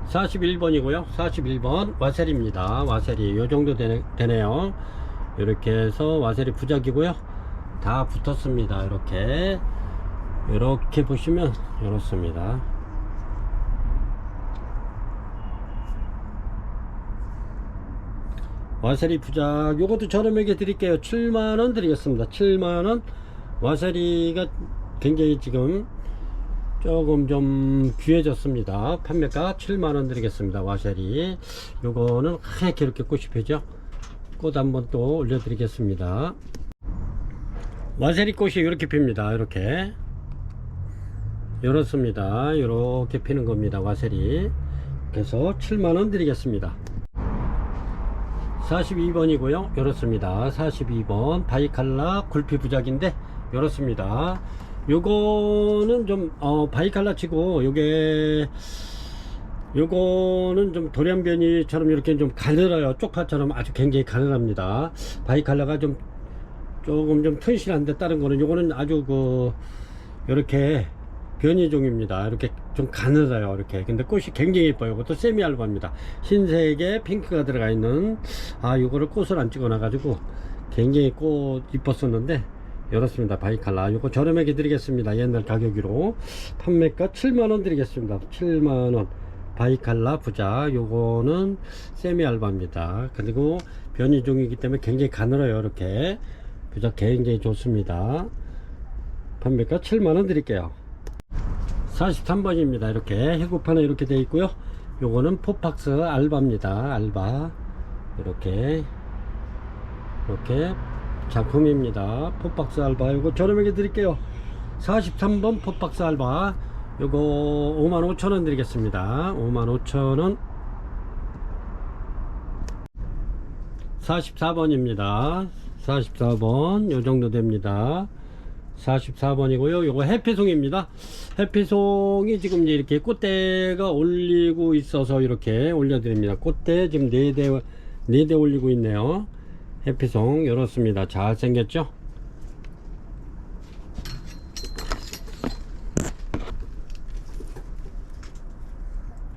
A: 41번이고요 41번 와셀입니다. 와셀이 요정도 되네요. 이렇게 해서 와셀이 부작이고요. 다 붙었습니다. 이렇게 보시면 이렇습니다. 와셀이 부작. 요것도 저렴하게 드릴게요. 7만원 드리겠습니다. 7만원. 와셀이가 굉장히 지금 조금 좀 귀해졌습니다. 판매가 7만원 드리겠습니다. 와셀이 요거는 하얗게 이렇게 꽃이 펴죠. 꽃 한번 또 올려 드리겠습니다. 와셀이 꽃이 이렇게 핍니다. 이렇게 이렇습니다. 이렇게 피는 겁니다. 와셀이. 그래서 7만원 드리겠습니다. 42번이고요 이렇습니다. 42번 바이칼라 굴피 부작인데 이렇습니다. 요거는 좀 바이칼라 치고 요거는 좀 돌연변이처럼 이렇게 좀 가늘어요. 쪽파처럼 아주 굉장히 가늘합니다. 바이칼라가 조금 튼실한데 다른 거는 요거는 아주 이렇게 변이종입니다. 이렇게 좀 가늘어요. 이렇게. 근데 꽃이 굉장히 예뻐요. 이것도 세미알바입니다. 흰색에 핑크가 들어가 있는, 요거를 꽃을 안 찍어 놔가지고 굉장히 꽃 이뻤었는데, 이렇습니다. 바이칼라. 요거 저렴하게 드리겠습니다. 옛날 가격으로. 판매가 7만원 드리겠습니다. 7만원. 바이칼라 부작. 요거는 세미알바입니다. 그리고 변이종이기 때문에 굉장히 가늘어요. 이렇게. 부작 굉장히 좋습니다. 판매가 7만원 드릴게요. 43번입니다. 이렇게 해구판에 이렇게 되어 있고요. 요거는 포팍스 알바입니다. 알바. 이렇게 작품입니다. 포박스 알바. 요거 저렴하게 드릴게요. 43번 포박스 알바. 요거 55,000원 드리겠습니다. 55,000원. 44번입니다. 44번 요 정도 됩니다. 44번이고요. 요거 해피송입니다. 해피송이 지금 이렇게 꽃대가 올리고 있어서 이렇게 올려드립니다. 꽃대 지금 4대 올리고 있네요. 해피송 이렇습니다. 잘 생겼죠?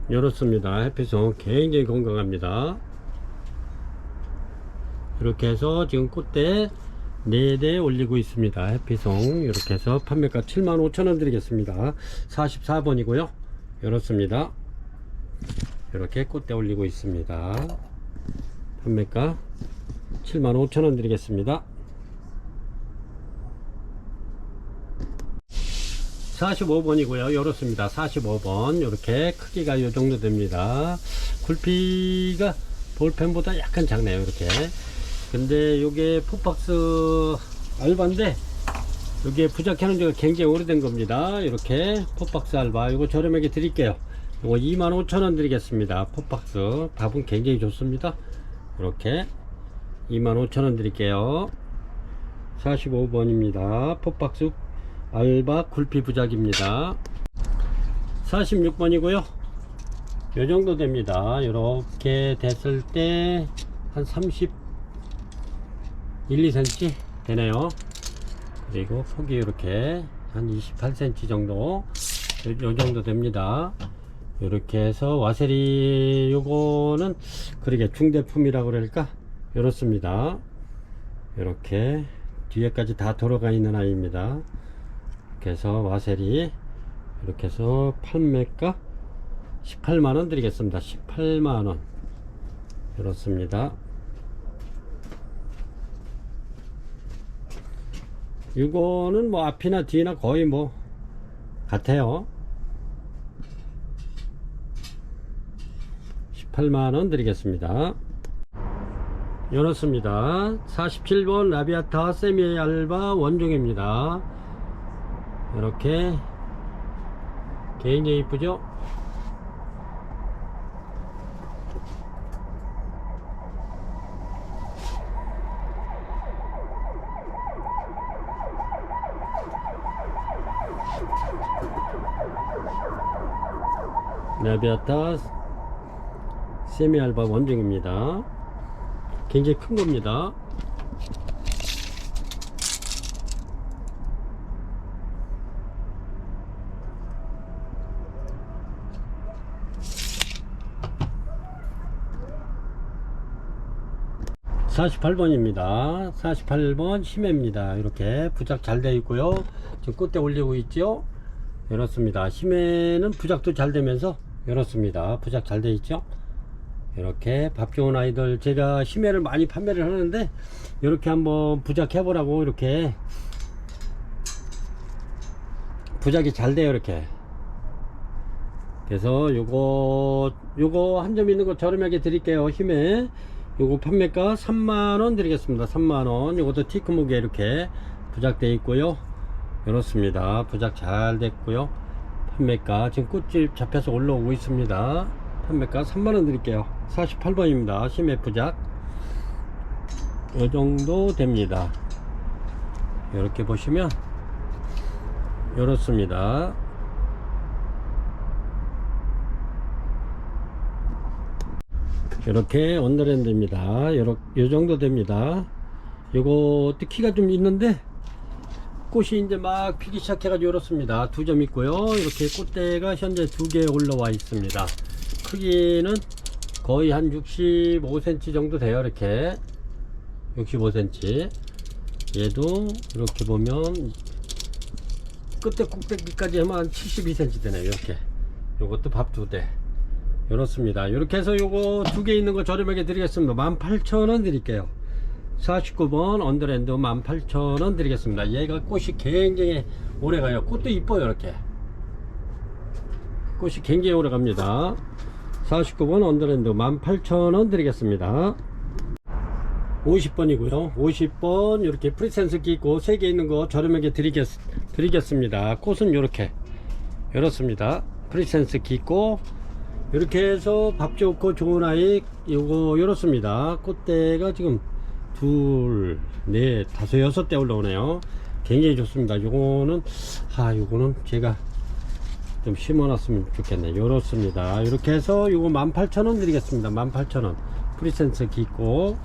A: 이렇습니다. 해피송 굉장히 건강합니다. 이렇게 해서 지금 꽃대 4대 올리고 있습니다. 해피송 이렇게 해서 판매가 75,000원 드리겠습니다. 44번이고요. 이렇습니다. 이렇게 꽃대 올리고 있습니다. 판매가 75,000원 드리겠습니다. 45번이고요. 이렇습니다. 45번 이렇게 크기가 이 정도 됩니다. 굴피가 볼펜보다 약간 작네요. 이렇게. 근데 요게 포박스 알바인데 요게 부작하는 지가 굉장히 오래된 겁니다. 이렇게 포박스 알바 이거 저렴하게 드릴게요. 이거 25,000원 드리겠습니다. 포박스 밥은 굉장히 좋습니다. 이렇게 25,000원 드릴게요. 45번입니다. 포박스 알바 굴피 부작입니다. 46번이고요. 요 정도 됩니다. 이렇게 됐을 때 한 31, 2cm 되네요. 그리고 폭이 이렇게 한 28cm 정도 요 정도 됩니다. 이렇게 해서 와세리 요거는 그러게 중대품이라고 그럴까 이렇습니다. 이렇게 뒤에까지 다 돌아가 있는 아이입니다. 이렇게 해서 와세리 이렇게 해서 판매가 18만원 드리겠습니다. 18만원 이렇습니다. 이거는 뭐 앞이나 뒤나 거의 뭐 같아요. 18만원 드리겠습니다. 이렇습니다. 47번 라비아타 세미 알바 원종입니다. 이렇게 굉장히 이쁘죠? 라비아타 세미 알바 원종입니다. 굉장히 큰 겁니다. (48번입니다) 48번 심해입니다. 이렇게 부작 잘 되어 있고요. 지금 꽃대 올리고 있죠. 이렇습니다. 심해는 부작도 잘 되면서 이렇습니다. 부작 잘 되어 있죠. 이렇게 밥 좋은 아이들 제가 심해를 많이 판매를 하는데 이렇게 한번 부작 해보라고 이렇게 부작이 잘 돼요. 이렇게 그래서 요거 한 점 있는 거 저렴하게 드릴게요. 힘에 요거 판매가 3만원 드리겠습니다. 3만원. 요것도 티크무게 이렇게 부작되어 있고요. 이렇습니다. 부작 잘 됐고요. 판매가 지금 꽃집 잡혀서 올라오고 있습니다. 판매가 3만원 드릴게요. 48번입니다. 심해 부작 요 정도 됩니다. 이렇게 보시면 이렇습니다. 이렇게 언더랜드입니다. 요 정도 됩니다. 요것도 키가 좀 있는데 꽃이 이제 막 피기 시작해가지고 이렇습니다. 2점 있고요. 이렇게 꽃대가 현재 2개 올라와 있습니다. 크기는 거의 한 65cm 정도 돼요. 이렇게 65cm. 얘도 이렇게 보면 끝에 꼭대기까지 하면 한 72cm 되네요. 이렇게 요것도 밥 2대 이렇습니다. 이렇게 해서 요거 2개 있는 거 저렴하게 드리겠습니다. 18,000원 드릴게요. 49번 언더랜드 18,000원 드리겠습니다. 얘가 꽃이 굉장히 오래가요. 꽃도 이뻐요. 이렇게 꽃이 굉장히 오래갑니다. 49번 언더랜드 18,000원 드리겠습니다. 50번이고요 50번 이렇게 프리센스기 있고 3개 있는 거 저렴하게 드리겠습니다. 꽃은 이렇게 이렇습니다. 프리센스기 있고 이렇게 해서 밥 좋고 좋은 아이 요거 이렇습니다. 꽃대가 지금 2, 4, 5, 6대 올라오네요. 굉장히 좋습니다. 요거는 요거는 제가 좀 심어놨으면 좋겠네. 이렇습니다. 이렇게 해서 요거 18,000원 드리겠습니다. 18,000원 프리센스기 있고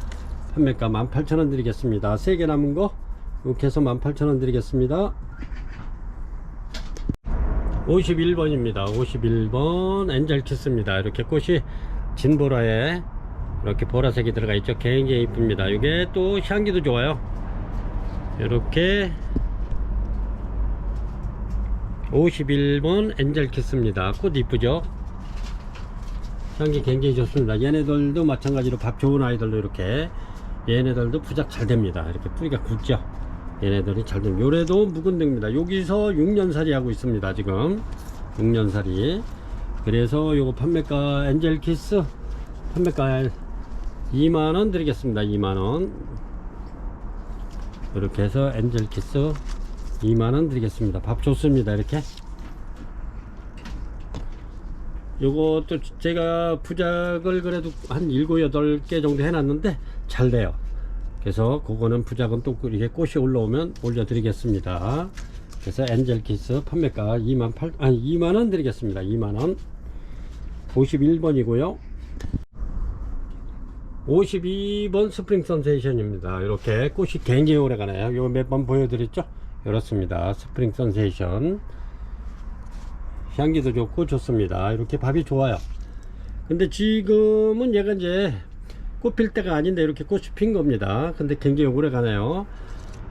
A: 판매가 18,000원 드리겠습니다. 3개 남은 거 이렇게 해서 18,000원 드리겠습니다. 51번입니다 51번 엔젤키스입니다. 이렇게 꽃이 진보라에 이렇게 보라색이 들어가 있죠. 굉장히 이쁩니다. 이게 또 향기도 좋아요. 이렇게 51번 엔젤키스입니다. 꽃 이쁘죠. 향기 굉장히 좋습니다. 얘네들도 마찬가지로 밥 좋은 아이들도 이렇게 얘네들도 부작 잘 됩니다. 이렇게 뿌리가 굳죠. 얘네들이 잘 됩니다. 요래도 묵은 등입니다. 여기서 6년살이 하고 있습니다. 지금 6년살이. 그래서 요거 판매가 엔젤키스 판매가 2만원 드리겠습니다. 2만원 이렇게 해서 엔젤키스 2만원 드리겠습니다. 밥 좋습니다. 이렇게 요것도 제가 부작을 그래도 한 7, 8개 정도 해놨는데 잘 돼요. 그래서 그거는 부작은 또 이렇게 꽃이 올라오면 올려드리겠습니다. 그래서 엔젤키스 판매가 2만원 드리겠습니다. 2만원 51번이고요 52번 스프링 선세이션입니다. 이렇게 꽃이 굉장히 오래 가네요. 이거 몇 번 보여드렸죠. 이렇습니다. 스프링 선세이션 향기도 좋고 좋습니다. 이렇게 밥이 좋아요. 근데 지금은 얘가 이제 꽃 필 때가 아닌데 이렇게 꽃이 핀 겁니다. 근데 굉장히 오래 가네요.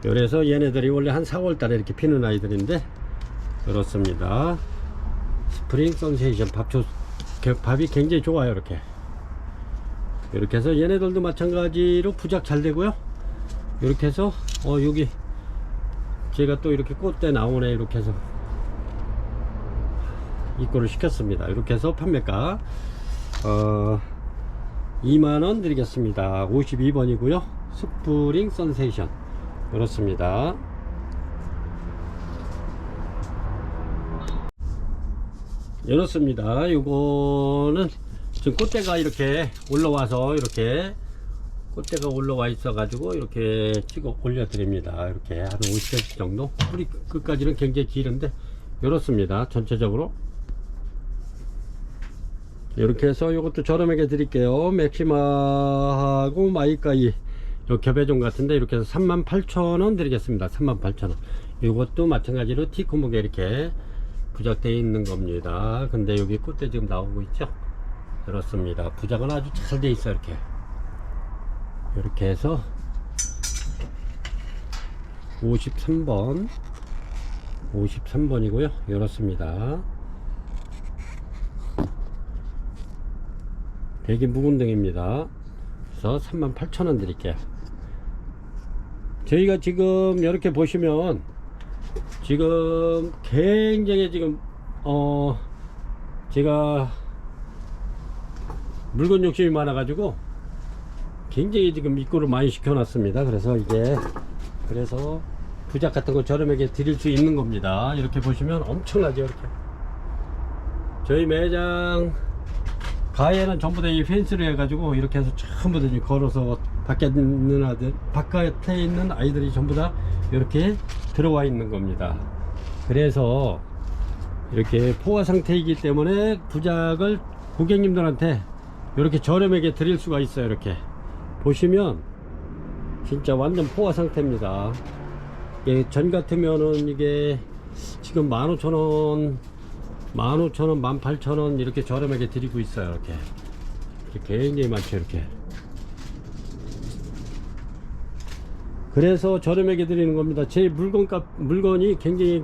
A: 그래서 얘네들이 원래 한 4월 달에 이렇게 피는 아이들인데 그렇습니다. 스프링 선세이션 밥이 굉장히 좋아요. 이렇게 해서 얘네들도 마찬가지로 부작 잘 되고요. 이렇게 해서 여기 제가 또 이렇게 꽃대 나오네. 이렇게 해서 입고를 시켰습니다. 이렇게 해서 판매가 2만원 드리겠습니다. 52번이고요 스프링 선세이션 그렇습니다. 이렇습니다. 요거는 지금 꽃대가 이렇게 올라와서 이렇게 꽃대가 올라와 있어 가지고 이렇게 찍어 올려 드립니다. 이렇게 한 50cm 정도. 뿌리 끝까지는 굉장히 길은데 이렇습니다. 전체적으로 이렇게 해서 이것도 저렴하게 드릴게요. 맥시마하고 마이까이 요 겹배종 같은데 이렇게 해서 38,000원 드리겠습니다. 38,000원. 이것도 마찬가지로 티코목에 이렇게 부작되어 있는 겁니다. 근데 여기 꽃대 지금 나오고 있죠. 그렇습니다. 부작은 아주 잘 돼 있어. 이렇게 해서 53번이고요 이렇습니다. 되게 묵은 등입니다. 그래서 38,000원 드릴게요. 저희가 지금 이렇게 보시면 지금 굉장히 지금 제가 물건 욕심이 많아 가지고 굉장히 지금 입고를 많이 시켜 놨습니다. 그래서 부작 같은 거 저렴하게 드릴 수 있는 겁니다. 이렇게 보시면 엄청나죠. 이렇게 저희 매장 가에는 전부 다 이 펜스를 해가지고 이렇게 해서 전부 다 걸어서 바깥에 있는 아이들이 전부 다 이렇게 들어와 있는 겁니다. 그래서 이렇게 포화 상태이기 때문에 부작을 고객님들한테 이렇게 저렴하게 드릴 수가 있어요. 이렇게 보시면 진짜 완전 포화 상태입니다. 예, 전 같으면은 이게 지금 15,000원, 15,000원, 18,000원 이렇게 저렴하게 드리고 있어요. 이렇게 굉장히 많죠. 이렇게. 그래서 저렴하게 드리는 겁니다. 제 물건이 굉장히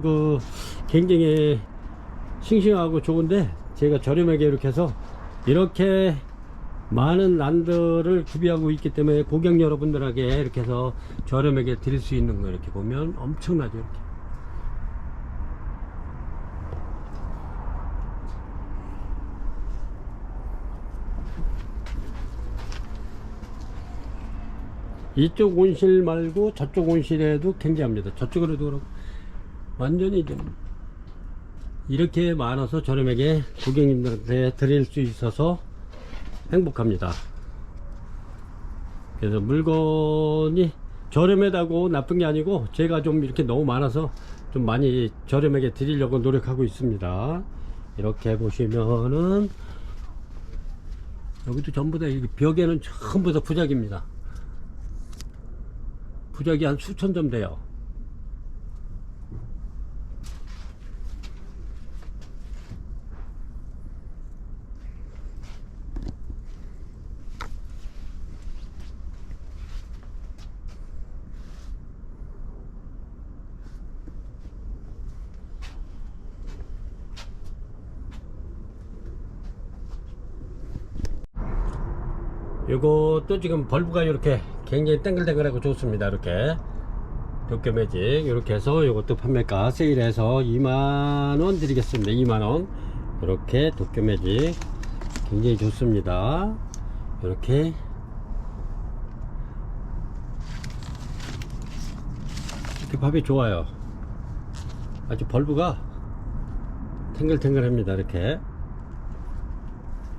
A: 싱싱하고 좋은데 제가 저렴하게 이렇게 해서 이렇게 많은 난들을 구비하고 있기 때문에 고객 여러분들에게 이렇게 해서 저렴하게 드릴 수 있는 거 이렇게 보면 엄청나죠. 이렇게. 이쪽 온실 말고 저쪽 온실에도 굉장합니다. 저쪽으로도 그렇고 완전히 좀 이렇게 많아서 저렴하게 고객님들한테 드릴 수 있어서 행복합니다. 그래서 물건이 저렴하다고 나쁜 게 아니고 제가 좀 이렇게 너무 많아서 좀 많이 저렴하게 드리려고 노력하고 있습니다. 이렇게 보시면은 여기도 전부 다 벽에는 전부 다 부작입니다. 부작이 한 수천 점 돼요. 요것도 지금 벌브가 이렇게 굉장히 땡글땡글하고 좋습니다. 이렇게 도깨매직 이렇게 해서 요것도 판매가 세일해서 2만원 드리겠습니다. 2만원. 이렇게 도깨매직 굉장히 좋습니다. 이렇게 밥이 좋아요. 아주 벌브가 탱글탱글합니다.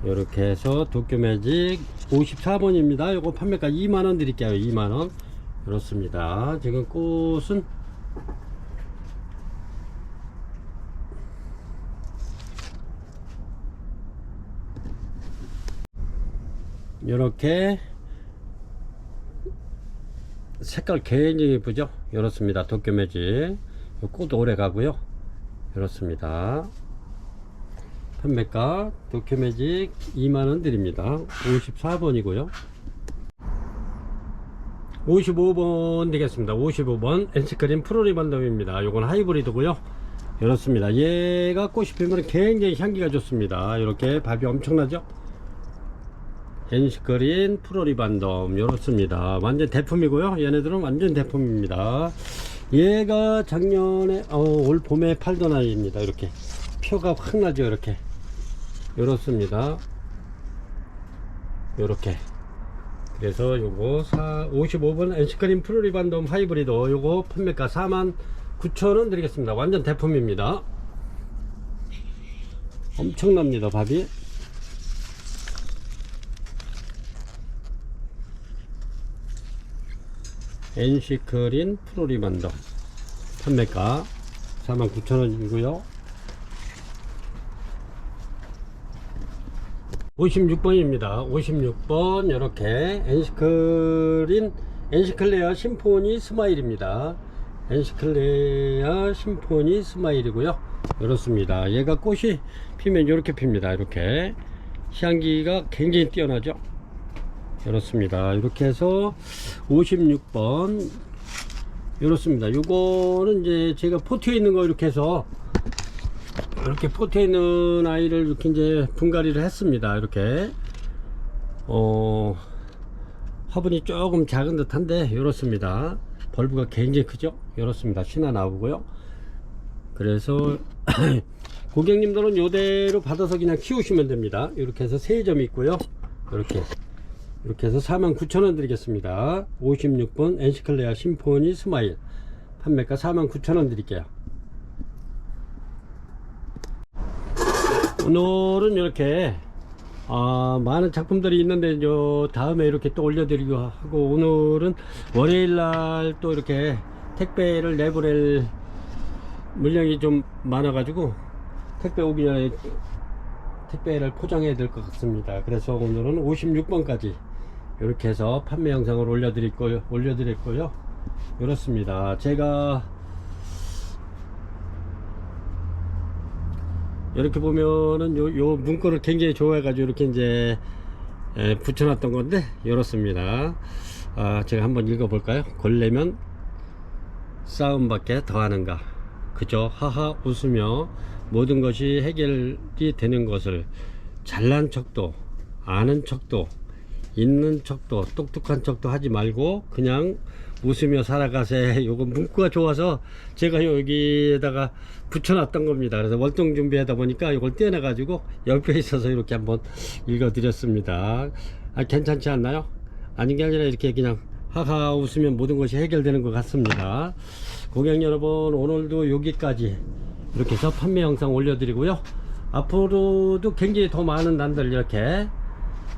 A: 이렇게 해서 도깨매직 54번입니다. 요거 판매가 2만원 드릴게요. 2만원. 그렇습니다. 지금 꽃은 이렇게 색깔 굉장히 예쁘죠. 이렇습니다. 도깨매직 꽃 오래 가고요. 이렇습니다. 판매가 도깨매직 2만원 드립니다. 54번이고요 55번 되겠습니다. 55번 엔시크림 프로리반덤입니다. 요건 하이브리드고요. 이렇습니다. 얘가 꽃이 피면 굉장히 향기가 좋습니다. 이렇게 밥이 엄청나죠. 엔시크림 프로리반덤 이렇습니다. 완전 대품이고요. 얘네들은 완전 대품입니다. 얘가 작년에 올 봄에 팔던 아이입니다. 이렇게 표가 확 나죠. 이렇습니다. 요렇게. 그래서 요거 55번 엔시크림 프로리반덤 하이브리드 요거 판매가 49,000원 드리겠습니다. 완전 대품입니다. 엄청납니다. 밥이. 엔시크림 프로리반덤 판매가 49,000원이고요 56번입니다 56번 이렇게 엔시클레어 심포니 스마일입니다. 엔시클레어 심포니 스마일이고요 이렇습니다. 얘가 꽃이 피면 이렇게 핍니다. 이렇게 향기가 굉장히 뛰어나죠. 이렇습니다. 이렇게 해서 56번 이렇습니다. 요거는 이제 제가 포트에 있는 거 이렇게 해서 이렇게 포트에 있는 아이를 이렇게 이제 분갈이를 했습니다. 이렇게 화분이 조금 작은 듯한데 이렇습니다. 벌브가 굉장히 크죠. 이렇습니다. 신화 나오고요. 그래서 고객님들은 요대로 받아서 그냥 키우시면 됩니다. 이렇게 해서 3점이 있고요. 이렇게 해서 49,000원 드리겠습니다. 56번 엔시클레어 심포니 스마일 판매가 49,000원 드릴게요. 오늘은 이렇게 많은 작품들이 있는데 다음에 이렇게 또 올려드리고 하고 오늘은 월요일날 또 이렇게 택배를 내보낼 물량이 좀 많아 가지고 택배 오기 전에 택배를 포장해야 될 것 같습니다. 그래서 오늘은 56번까지 이렇게 해서 판매 영상을 올려드릴 거요 이렇습니다. 제가 이렇게 보면은 요 문구를 굉장히 좋아해가지고 이렇게 이제 붙여놨던 건데 이렇습니다. 제가 한번 읽어볼까요? 걸레면 싸움밖에 더하는가. 그저 하하 웃으며 모든 것이 해결이 되는 것을 잘난 척도 아는 척도 있는 척도 똑똑한 척도 하지 말고 그냥 웃으며 살아가세. 요거 문구가 좋아서 제가 여기에다가 붙여놨던 겁니다. 그래서 월동 준비하다 보니까 이걸 떼내 가지고 옆에 있어서 이렇게 한번 읽어 드렸습니다. 괜찮지 않나요? 아닌 게 아니라 이렇게 그냥 하하 웃으면 모든 것이 해결되는 것 같습니다. 고객 여러분, 오늘도 여기까지 이렇게 해서 판매 영상 올려드리고요. 앞으로도 굉장히 더 많은 난들 이렇게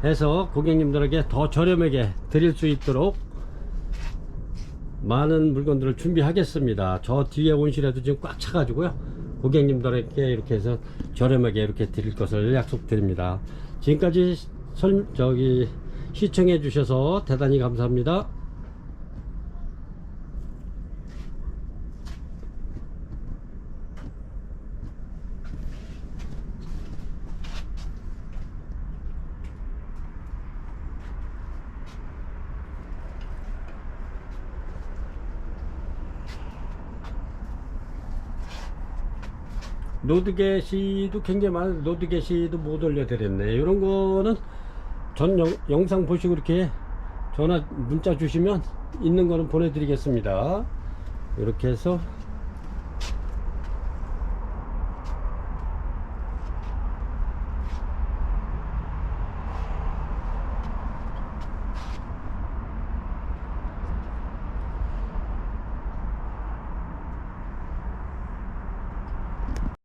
A: 해서 고객님들에게 더 저렴하게 드릴 수 있도록 많은 물건들을 준비하겠습니다. 저 뒤에 온실에도 지금 꽉 차가지고요. 고객님들에게 이렇게 해서 저렴하게 이렇게 드릴 것을 약속드립니다. 지금까지 시청해 주셔서 대단히 감사합니다. 노드 게시도 굉장히 많은 노드 게시도 못 올려드렸네. 이런 거는 전 영상 보시고 이렇게 전화 문자 주시면 있는 거는 보내드리겠습니다. 이렇게 해서